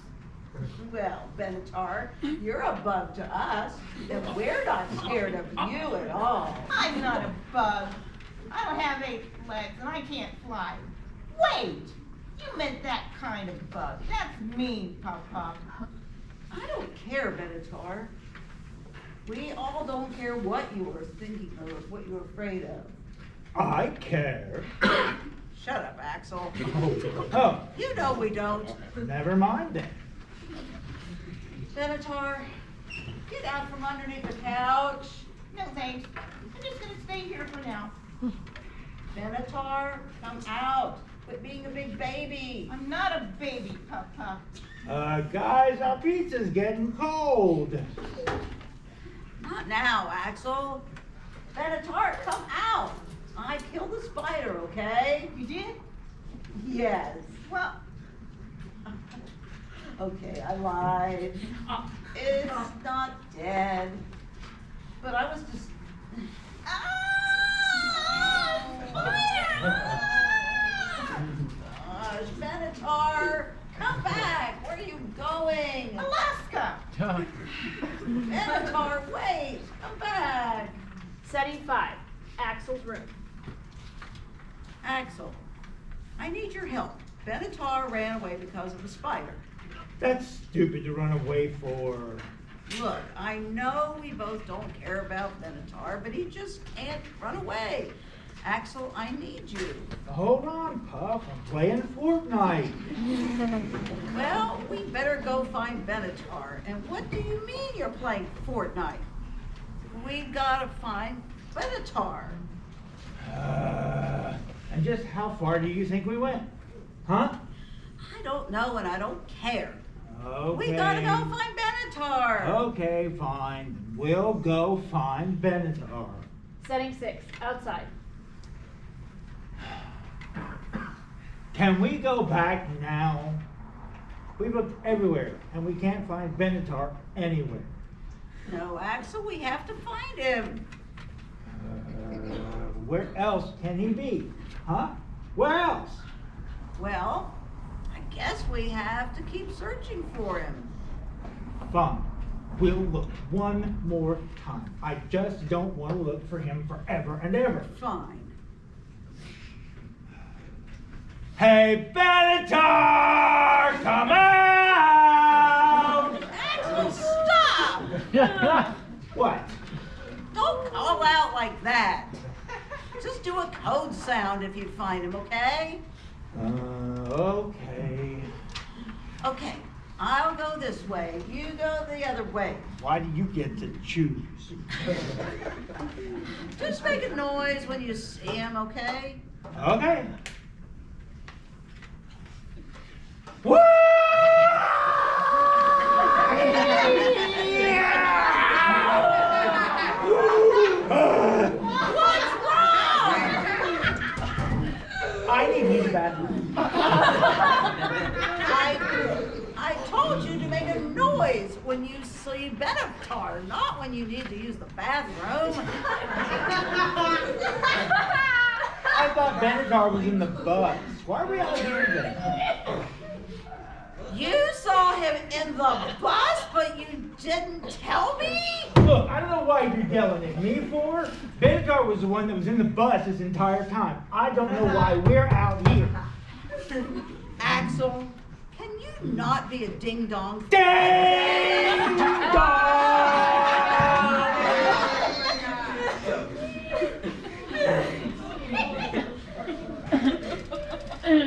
Well, Benatar, you're a bug to us, and we're not scared of you at all. I'm not a bug. I don't have 8 legs and I can't fly. Wait! You meant that kind of bug. That's mean, Puff Puff. I don't care, Benatar. We all don't care what you were thinking or what you were afraid of. I care. Shut up, Axel. Oh, You know we don't. never mind then. Benatar, get out from underneath the couch. No thanks. I'm just gonna stay here for now. Benatar, come out. Quit being a big baby. I'm not a baby, Puff Puff. Guys, our pizza's getting cold. Not now, Axel. Benatar, come out. I killed the spider, okay? You did? Yes. Well, Okay, I lied. It's not dead. But I was just... Gosh, Benatar, come back. Where are you going? Alaska. Benatar, wait. Come back. Setting 5, Axel's room. Axel, I need your help. Benatar ran away because of the spider. That's stupid to run away for. Look, I know we both don't care about Benatar, but he just can't run away. Axel, I need you. Hold on, Puff. I'm playing Fortnite. Well, we better go find Benatar. And what do you mean you're playing Fortnite? We gotta find Benatar. And just how far do you think we went? Huh? I don't know and I don't care. Okay. We gotta go find Benatar. Okay, fine. We'll go find Benatar. Setting 6, outside. Can we go back now? We looked everywhere and we can't find Benatar anywhere. No, Axel, we have to find him. Where else can he be? Huh? Where else? Well, I guess we have to keep searching for him. Fine. We'll look one more time. I just don't want to look for him forever and ever. Fine. Hey, Benatar! Come out! Axel, stop! What? Don't call out like that. Just do a code sound if you find him, okay? Okay. Okay, I'll go this way. You go the other way. Why do you get to choose? Just make a noise when you see him, okay? Okay. Woo! What's wrong? I need to use the bathroom. I told you to make a noise when you see Benatar, not when you need to use the bathroom. I thought Benatar was in the bus. Why are we out here then? You saw him in the bus, but you didn't tell me? Look, I don't know why you're yelling at me for. Benatar was the one that was in the bus this entire time. I don't know why we're out here. Axel, can you not be a ding-dong? Ding-dong!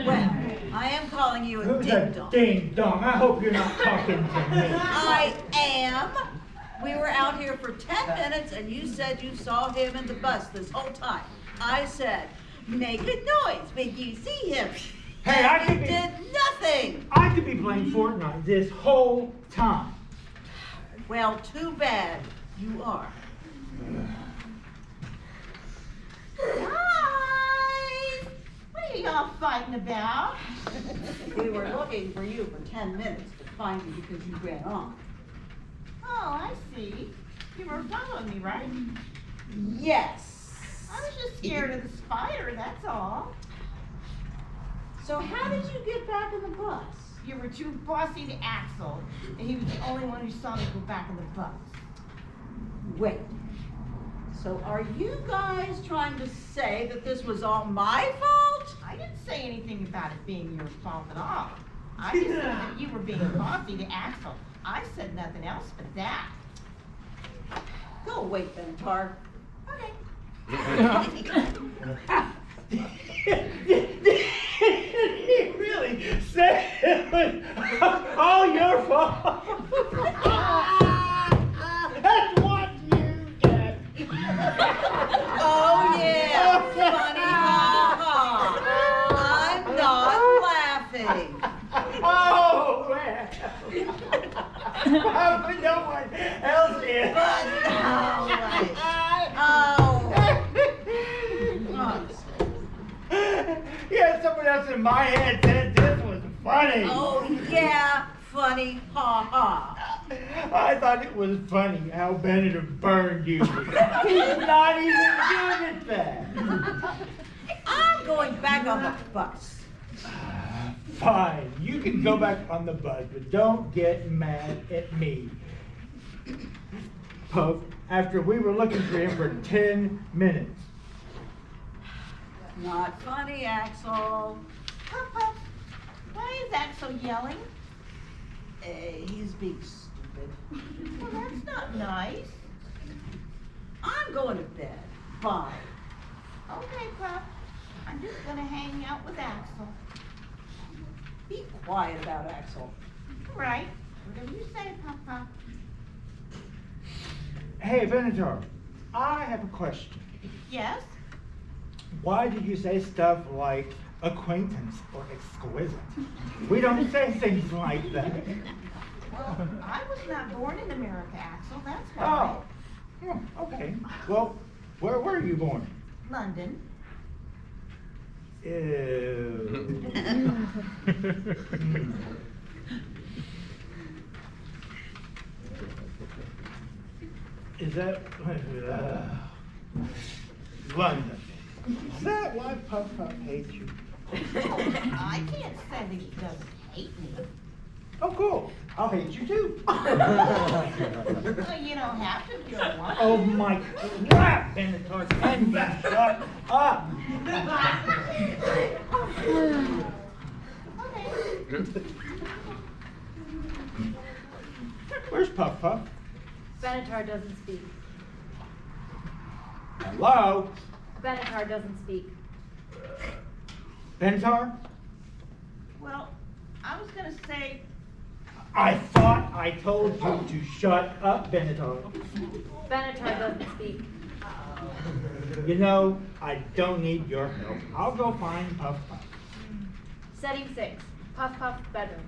Well, I am calling you a Who's ding-dong. a ding-dong? I hope you're not talking to me. I am. We were out here for 10 minutes and you said you saw him in the bus this whole time. I said, make a noise when you see him. Hey, and I you could be... did nothing. I could be playing Fortnite this whole time. Well, too bad you are. Guys, what are y'all fighting about? We were looking for you for 10 minutes to find you because you ran off. Oh, I see. You were following me, right? Yes. I was just scared of the spider, that's all. So how did you get back in the bus? You were too bossy to Axel, and he was the only one who saw me go back in the bus. Wait. So are you guys trying to say that this was all my fault? I didn't say anything about it being your fault at all. I just said that you were being bossy to Axel. I said nothing else but that. Go away, Benatar. Okay. He really said it was all your fault. That's what you get. Oh yeah, funny ha-ha. I'm not laughing. Oh, man. But no one else is. But Yeah, someone else in my head said this was funny. Oh yeah, funny ha-ha. I thought it was funny how Bennett burned you. He's not even good at that. I'm going back on the bus. Fine, you can go back on the bus, but don't get mad at me. Puff, after we were looking for him for 10 minutes. Not funny, Axel. Puff, Puff, why is Axel yelling? He's being stupid. stupid. Well, that's not nice. I'm going to bed. Bye. Okay, Puff. I'm just gonna hang out with Axel. Be quiet about Axel. Right. Whatever you say, Papa. Hey, Venator, I have a question. Yes? Why did you say stuff like acquaintance or exquisite? We don't say things like that. Well, I was not born in America, Axel. That's why. Oh, okay. Well, where were you born? London. Ew. Is that London? Is that why Puff Puff hates you? I can't say that he doesn't hate me. Oh, cool. I'll hate you too. Well, you don't have to if you don't want to. Oh my crap, Venator, can you shut up? Where's Puff Puff? Benatar doesn't speak. Hello? Benatar doesn't speak. Venator? Well, I was gonna say, I thought I told you to shut up, Venator. Benatar doesn't speak. You know, I don't need your help. I'll go find Puff Puff. Setting 6. Puff Puff bedroom.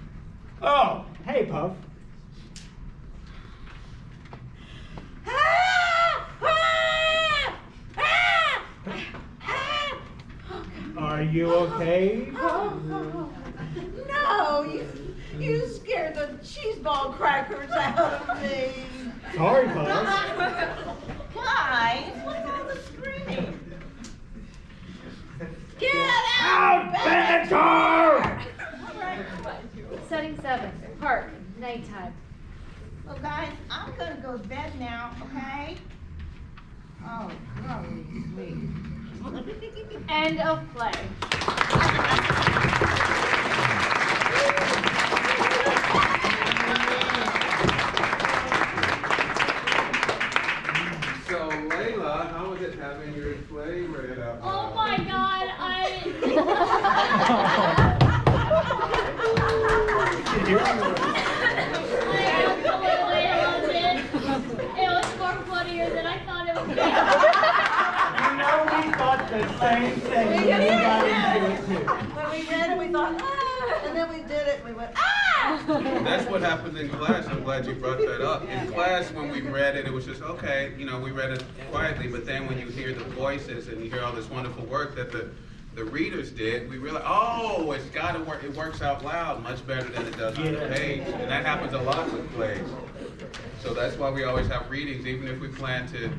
Oh, hey Puff. Are you okay, Puff? No, you scared the cheese ball crackers out of me. Sorry, Puff. guys, what's all the screaming? Get out, Venator! Setting 7. Park. Nighttime. Well, guys, I'm gonna go to bed now, okay? Oh, sweet. End of play. So, Layla, how was it having your play read out? Oh my God, absolutely loved it. It was more funnier than I thought it would be. You know, we thought the same thing when we got into it too. When we read it, we thought, ah, and then we did it, and we went, ah! That's what happened in class. I'm glad you brought that up. In class, when we read it, it was just, okay, you know, we read it quietly, but then when you hear the voices and you hear all this wonderful work that the readers did, we realized, oh, it's got to work. It works out loud much better than it does on the page. And that happens a lot with plays. So that's why we always have readings, even if we plan to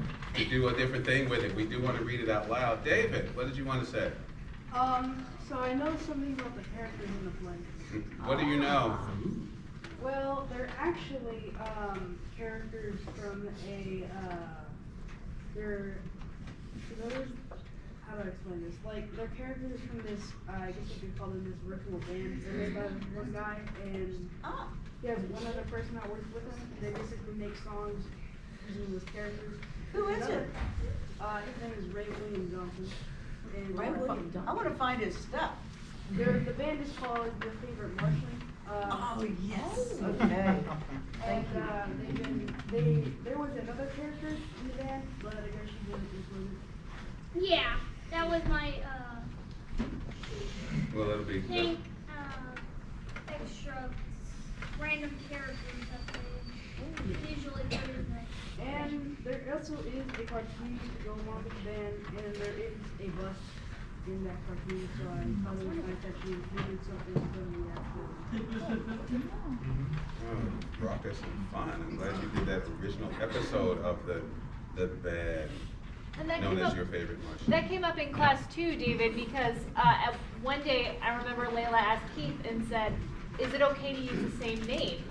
do a different thing with it. We do want to read it out loud. David, what did you want to say? So I know something about the characters in the play. What do you know? Well, they're actually characters from how do I explain this? Like, they're characters from this, I guess you could call them this ritual band. They're made by one guy, and he has one other person that works with him. They basically make songs using those characters. Who is it? His name is Ray William Johnson. And I want to find his stuff. The band is called Your Favorite Martian. Oh, yes. Okay. Thank you. There was another character in the band, but I guess she didn't include it. Yeah, that was my, Well, it'll be. think, extra random characters that they usually put in there. And there also is a cartoon to go along with the band, and there is a bus in that cartoon, so I thought it was nice that she included something from the actual. Oh, raucous and fun. I'm glad you did that original episode of the band. And that known came as up, Your Favorite Martian. That came up in class too, David, because one day I remember Layla asked Keith and said, is it okay to use the same names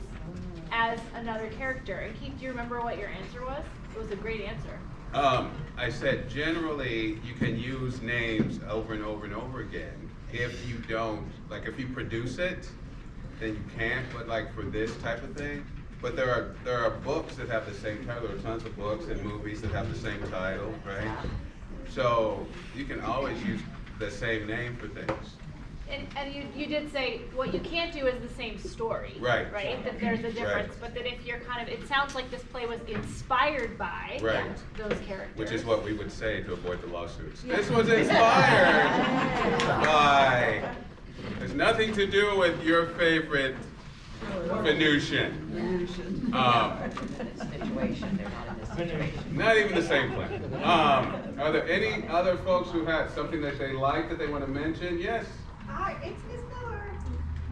as another character? And Keith, do you remember what your answer was? It was a great answer. I said generally you can use names over and over and over again. If you don't, like if you produce it, then you can't, but like for this type of thing, but there are books that have the same title. There are tons of books and movies that have the same title, right? So you can always use the same name for things. And you did say what you can't do is the same story. Right. Right? That there's a difference. Right. But that if you're kind of, it sounds like this play was inspired by those characters. Which is what we would say to avoid the lawsuits. Yeah. This was inspired by, there's nothing to do with your favorite Venusian. Not even the same play. Are there any other folks who had something that they like that they want to mention? Yes? Hi, it's Miss Miller.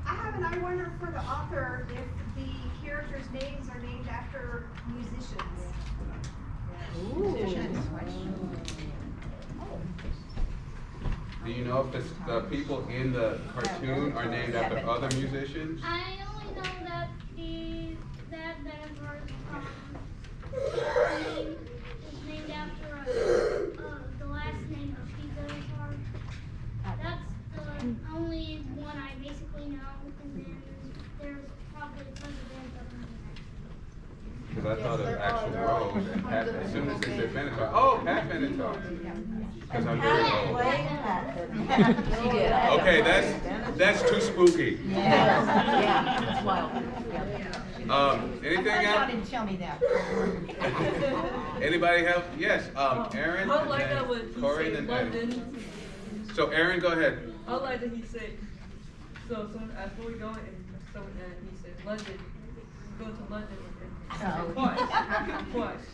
I wonder for the author if the characters' names are named after musicians. Do you know if the people in the cartoon are named after other musicians? I only know that that Benefort name is named after the last name of Pete Benefort. That's the only one I basically know, and then there's probably tons of bands other than that. Because I thought of Axl Rose and Pat, as soon as they said Benatar. Oh, Pat Benatar. Because I'm very old. Okay, that's too spooky. That's wild. Anything Y'all else? didn't tell me that. Anybody have? Yes, Aaron, I like and that then when he Corey, said and then Eddie. London. So Aaron, go ahead. I like that he said, so before we go in, so he said London, go to London. Twice.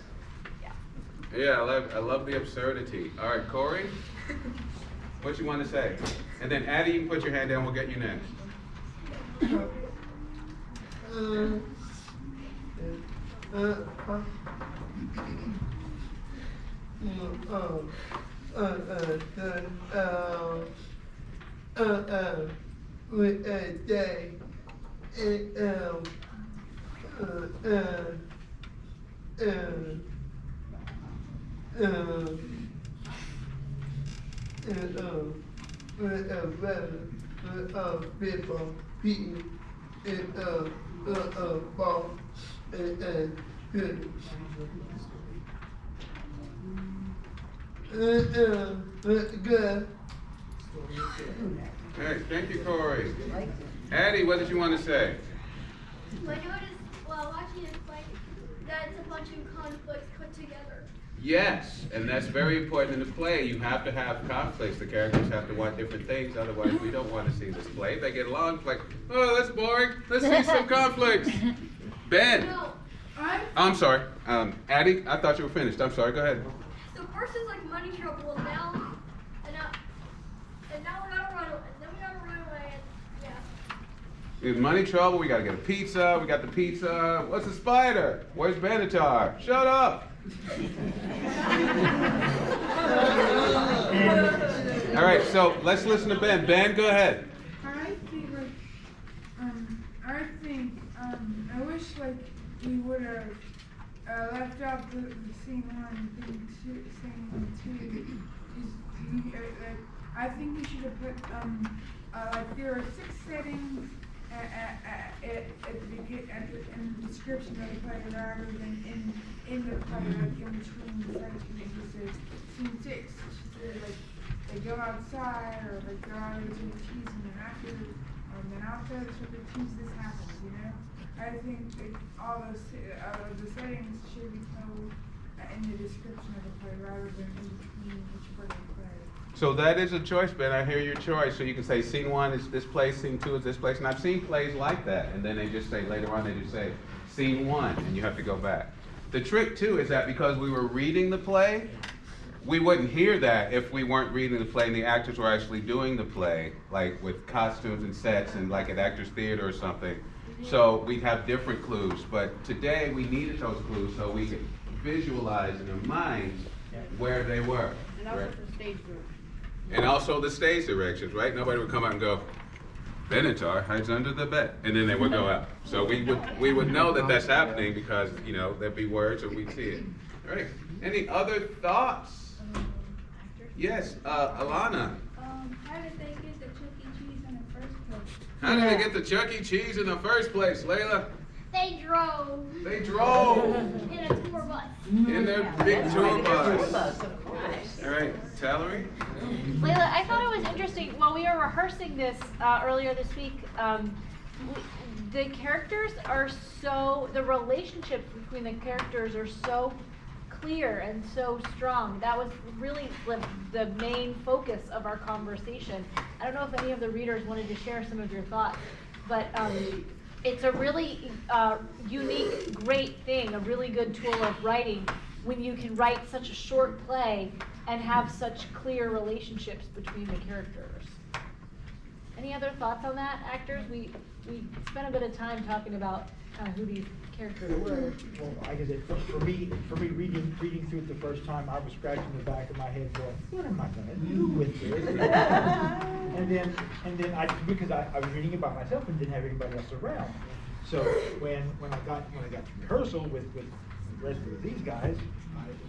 Yeah, I love the absurdity. All right, Corey, what you want to say? And then Addie, you can put your hand down. We'll get you next. With a day, people, ball, good. Hey, thank you, Corey. Addie, what did you want to say? I noticed while watching this play that it's a bunch of conflicts put together. Yes, and that's very important in the play. You have to have conflicts. The characters have to want different things. Otherwise, we don't want to see this play. If they get along, it's like, oh, that's boring. Let's see some conflicts. Ben. No. I'm sorry. Addie, I thought you were finished. I'm sorry. Go ahead. So first it's like money trouble, and now we gotta run away, and then we gotta run away, and yeah. There's money trouble. We got to get a pizza. We got the pizza. What's a spider? Where's Benatar? Shut up. All right, so let's listen to Ben. Ben, go ahead. I wish we would have left out the scene 1 and scene 2. I think we should have put there are 6 settings in the description of the play rather than in the play, like in between the sections. It just says scene 6. She said they go outside or they go out to the cheese and then after the cheese this happens, you know? I think all the settings should be told in the description of the play rather than in between each part of the play. So that is a choice, Ben. I hear your choice. So you can say scene 1 is this place, scene 2 is this place. And I've seen plays like that. And then they just say, later on, they just say scene 1, and you have to go back. The trick, too, is that because we were reading the play, we wouldn't hear that if we weren't reading the play and the actors were actually doing the play, like with costumes and sets and like at Actors Theater or something. So we'd have different clues. But today we needed those clues so we could visualize in our minds where they were. And also the stage group. And also the stage directions, right? Nobody would come out and go, Benatar hides under the bed, and then they would go out. So we would know that that's happening because, you know, there'd be words or we'd see it. All right. Any other thoughts? Yes, Alana. How did they get the Chuck E. Cheese in the first place? How did they get the Chuck E. Cheese in the first place, Layla? They drove. They drove. In a tour bus. In their big tour bus. Of course. All right, Tallery? Layla, I thought it was interesting, while we were rehearsing this earlier this week, the characters are so, the relationships between the characters are so clear and so strong. That was really the main focus of our conversation. I don't know if any of the readers wanted to share some of your thoughts, but it's a really unique, great thing, a really good tool of writing when you can write such a short play and have such clear relationships between the characters. Any other thoughts on that, actors? We spent a bit of time talking about who these characters were. Well, like I said, for me, reading through it the first time, I was scratching the back of my head going, what am I gonna do with this? and then because I was reading it by myself and didn't have anybody else around. So when I got to rehearsal with the rest of these guys,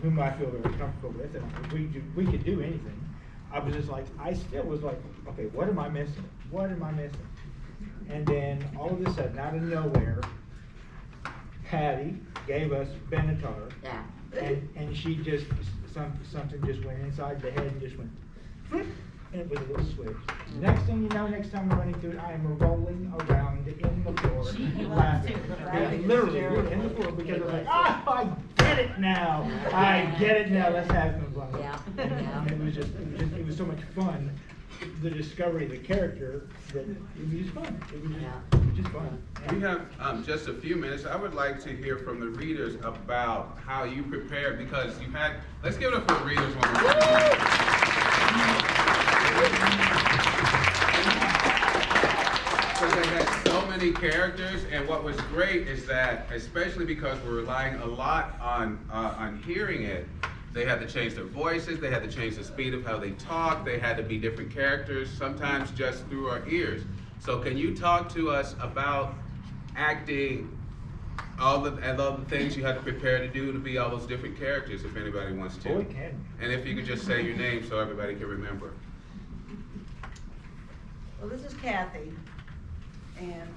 whom I feel very comfortable with, and we could do anything, I was just like, I still was like, okay, what am I missing? What am I missing? And then all of a sudden, out of nowhere, Patty gave us Benatar. Yeah. And she just, something just went inside the head and just went, flip, and it was a little switch. Next thing you know, next time I'm running through it, I am rolling around in the floor, laughing. Yeah, literally in the floor, because I was like, I get it now. I get it now. Let's have some fun. Yeah. And it was so much fun. The discovery of the character, that it was just fun. It was just fun. We have just a few minutes. I would like to hear from the readers about how you prepared, because you had, let's give it up for the readers one more time. Because they had so many characters, and what was great is that, especially because we're relying a lot on hearing it, they had to change their voices, they had to change the speed of how they talk, they had to be different characters, sometimes just through our ears. So can you talk to us about acting, all the things you had to prepare to do to be all those different characters, if anybody wants to? Oh, we can. And if you could just say your name so everybody can remember. Well, this is Kathy, and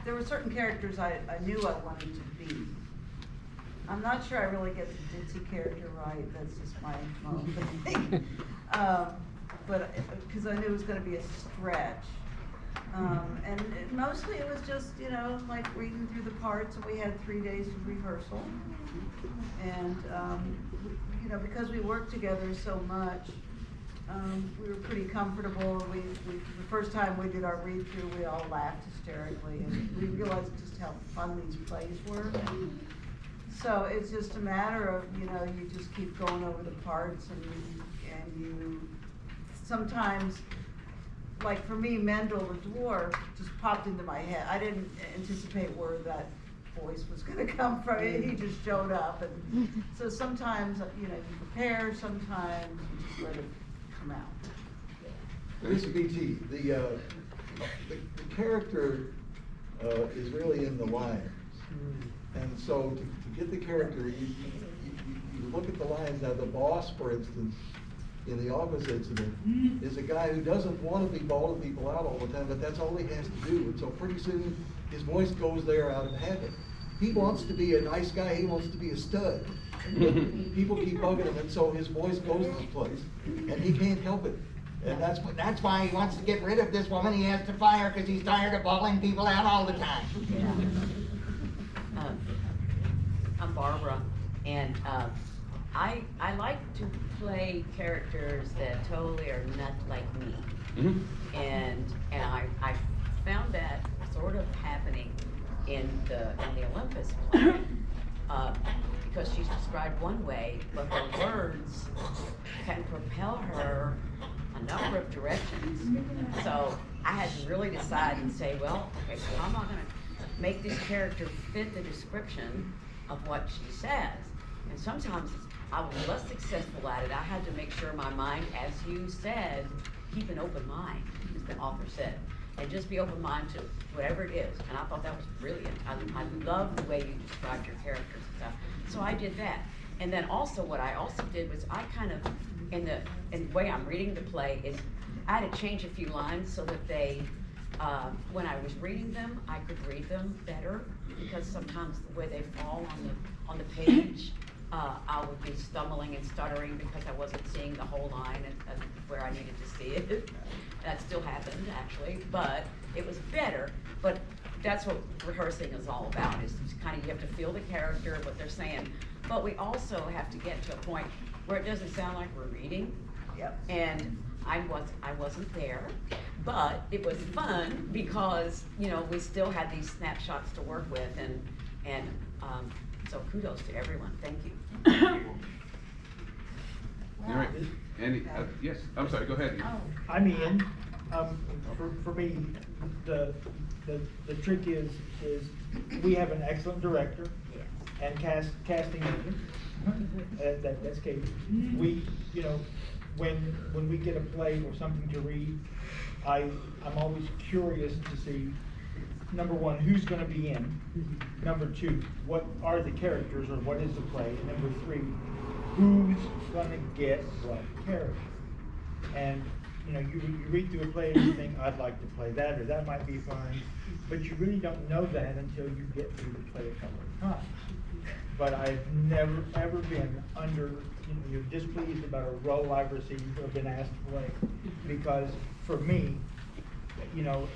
there were certain characters I knew I wanted to be. I'm not sure I really get the ditzy character right, that's just my own thing. But, because I knew it was gonna be a stretch. And mostly it was just, like reading through the parts, and we had 3 days of rehearsal. And, because we worked together so much, we were pretty comfortable. The first time we did our read-through, we all laughed hysterically, and we realized just how fun these plays were. So it's just a matter of, you just keep going over the parts, and you sometimes, like for me, Mendel the dwarf just popped into my head. I didn't anticipate where that voice was gonna come from. He just showed up, and so sometimes, you prepare, sometimes you just let it come out. This is BT. The character is really in the lines. And so to get the character, you look at the lines. Now the boss, for instance, in the office incident, is a guy who doesn't want to be bawling people out all the time, but that's all he has to do. And so pretty soon his voice goes there out of habit. He wants to be a nice guy, he wants to be a stud. But people keep bugging him, and so his voice goes to this place, and he can't help it. And that's why he wants to get rid of this woman he has to fire, because he's tired of bawling people out all the time. Yeah. I'm Barbara, and I like to play characters that totally are not like me. Mm-hmm. And I found that sort of happening in the Olympus play, because she's described one way, but her words can propel her a number of directions. So I had to really decide and say, well, okay, so how am I going to make this character fit the description of what she says? And sometimes I was less successful at it. I had to make sure my mind, as you said, keep an open mind, as the author said, and just be open minded to whatever it is. And I thought that was brilliant. I love the way you described your characters and stuff. So I did that. And then also what I also did was I kind of, in the way I'm reading the play, is I had to change a few lines so that they when I was reading them, I could read them better because sometimes the way they fall on the page, I would be stumbling and stuttering because I wasn't seeing the whole line and where I needed to see it. That still happened actually, but it was better. But that's what rehearsing is all about, is kind of you have to feel the character, what they're saying. But we also have to get to a point where it doesn't sound like we're reading. Yep. And I wasn't there, but it was fun because, you know, we still had these snapshots to work with, and so kudos to everyone. Thank you. All right. Andy, yes, I'm sorry, go ahead. I'm Ian. For me, the trick is we have an excellent director and casting agent. That's Katie. We, you know, when we get a play or something to read, I'm always curious to see, number one, who's going to be in. Number two, what are the characters or what is the play? And number three, who's going to get what character? And you know, you read through a play and you think, I'd like to play that, or that might be fun, but you really don't know that until you get through the play a couple of times. But I've never ever been you're displeased about a role I've received or been asked to play, because for me, you know,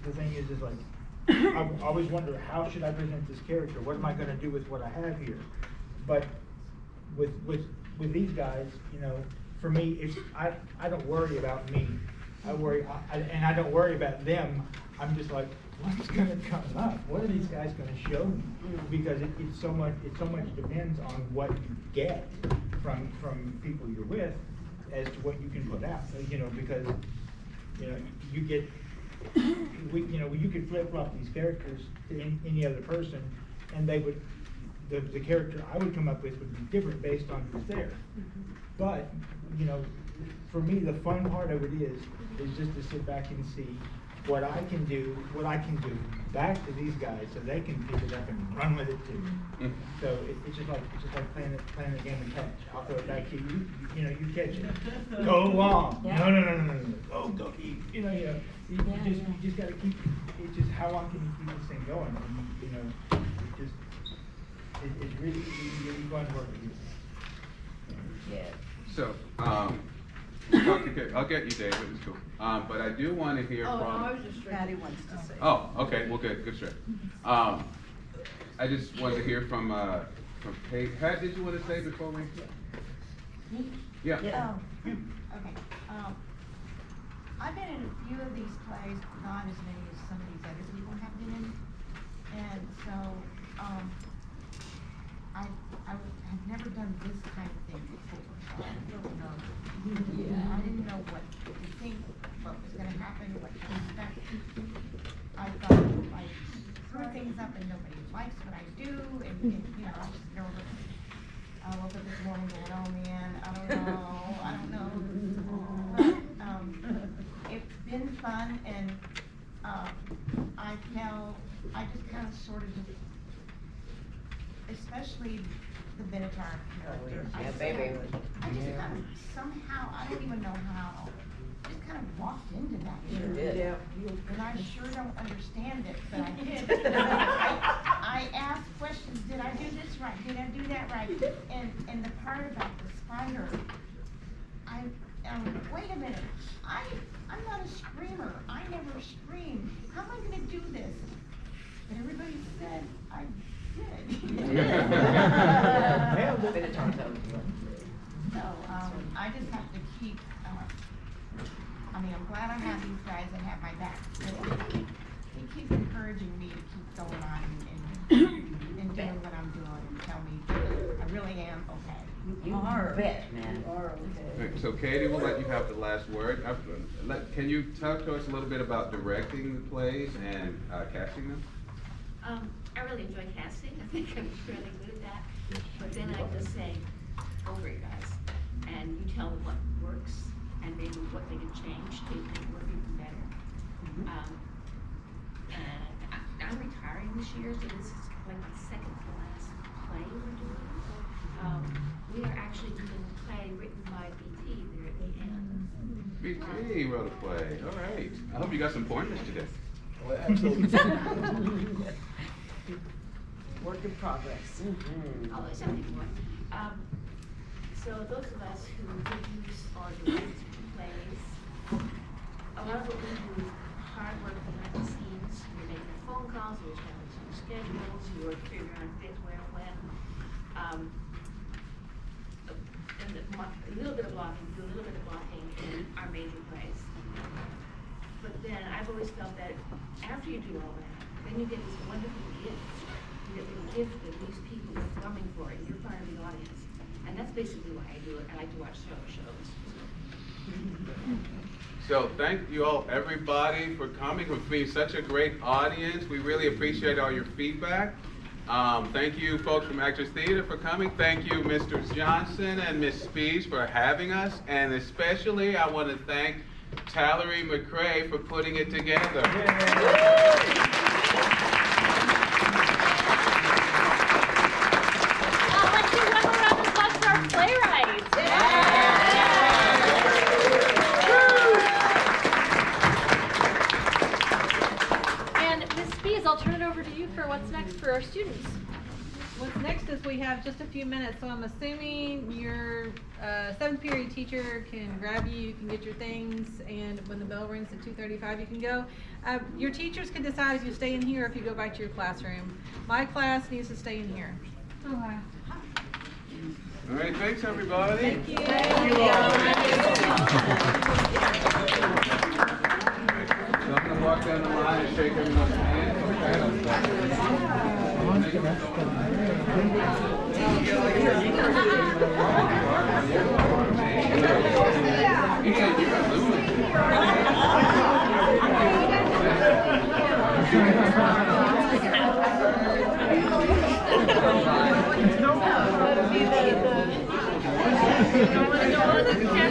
the thing is like, I always wonder, how should I present this character? What am I going to do with what I have here? But with these guys, you know, for me, I don't worry about me. And I don't worry about them. I'm just like, what's going to come up? What are these guys going to show me? Because it so much depends on what you get from people you're with as to what you can put out. You know, because you know you get you could flip flop these characters to any other person, and they would the character I would come up with would be different based on who's there. But you know, for me, the fun part of it is just to sit back and see what I can do back to these guys so they can pick it up and run with it too. So it's just like playing a game of catch. I'll throw it back to you. You know, you catch it. Go long. Yeah. No. Go deep. You you just got to keep. It's just how long can you keep this thing going? And, you know, it's really fun working. Yeah. So, I'll get you, David, it's cool. But I do want to hear from. I was just Patty wants to say. Oh, okay, well, good straight. I just wanted to hear from Kate. Pat, did you want to say before we? Yeah. Okay. I've been in a few of these plays, not as many as some of these other people have been in, and so I've never done this kind of thing before. So I don't know. I didn't know what to think, what was going to happen, what to expect. I thought I threw things up and nobody likes what I do, and you know, I was nervous. I woke up this morning going, oh man, I don't know. But it's been fun, and I just kind of sort of just, especially the Benatar character. Yeah, baby. I just kind of somehow, I don't even know how, just kind of walked into that. You did. Yeah. And I sure don't understand it, but I did. I asked questions, did I do this right? Did I do that right? And the part about the spider, wait a minute, I'm not a screamer. I never scream. How am I gonna do this? But everybody said I did. So, I just have to keep, I'm glad I have these guys that have my back. They keep encouraging me to keep going on and doing what I'm doing and tell me I really am okay. You are a vet, man. You are okay. Right, so Katie, we'll let you have the last word. Can you talk to us a little bit about directing the plays and casting them? I really enjoy casting. I think I'm really good at that. But then I just say, over it, guys. And you tell them what works and maybe what they can change to make it work even better. And I'm retiring this year, so this is like the second to last play we're doing. We are actually doing a play written by BT there at the end. BT wrote a play, all right. I hope you got some pointers today. Well, absolutely. Work in progress. Oh, there's something more. So those of us who produce or direct plays, a lot of what we do is hard work behind the scenes. You're making the phone calls, you're establishing schedules, you're figuring out dates where and when. And a little bit of blocking, do a little bit of blocking in our major plays. But then I've always felt that after you do all that, then you get this wonderful gift. You get the gift that these people are coming for it. You're part of the audience. And that's basically why I do it. I like to watch solo shows. So thank you all, everybody, for coming, for being such a great audience. We really appreciate all your feedback. Thank you, folks from Actors Theater, for coming. Thank you, Mr. Johnson and Ms. Spees, for having us. And especially, I want to thank Tallery McCrae for putting it together. Let's do one more round of applause for our playwrights. And Ms. Spees, I'll turn it over to you for what's next for our students. What's next is we have just a few minutes, so I'm assuming your 7th period teacher can grab you, you can get your things, and when the bell rings at 2:35 you can go. Your teachers can decide if you stay in here or if you go back to your classroom. My class needs to stay in here. All right, thanks, everybody. Thank you. So I'm going to walk down the line and shake everyone's hand. Okay.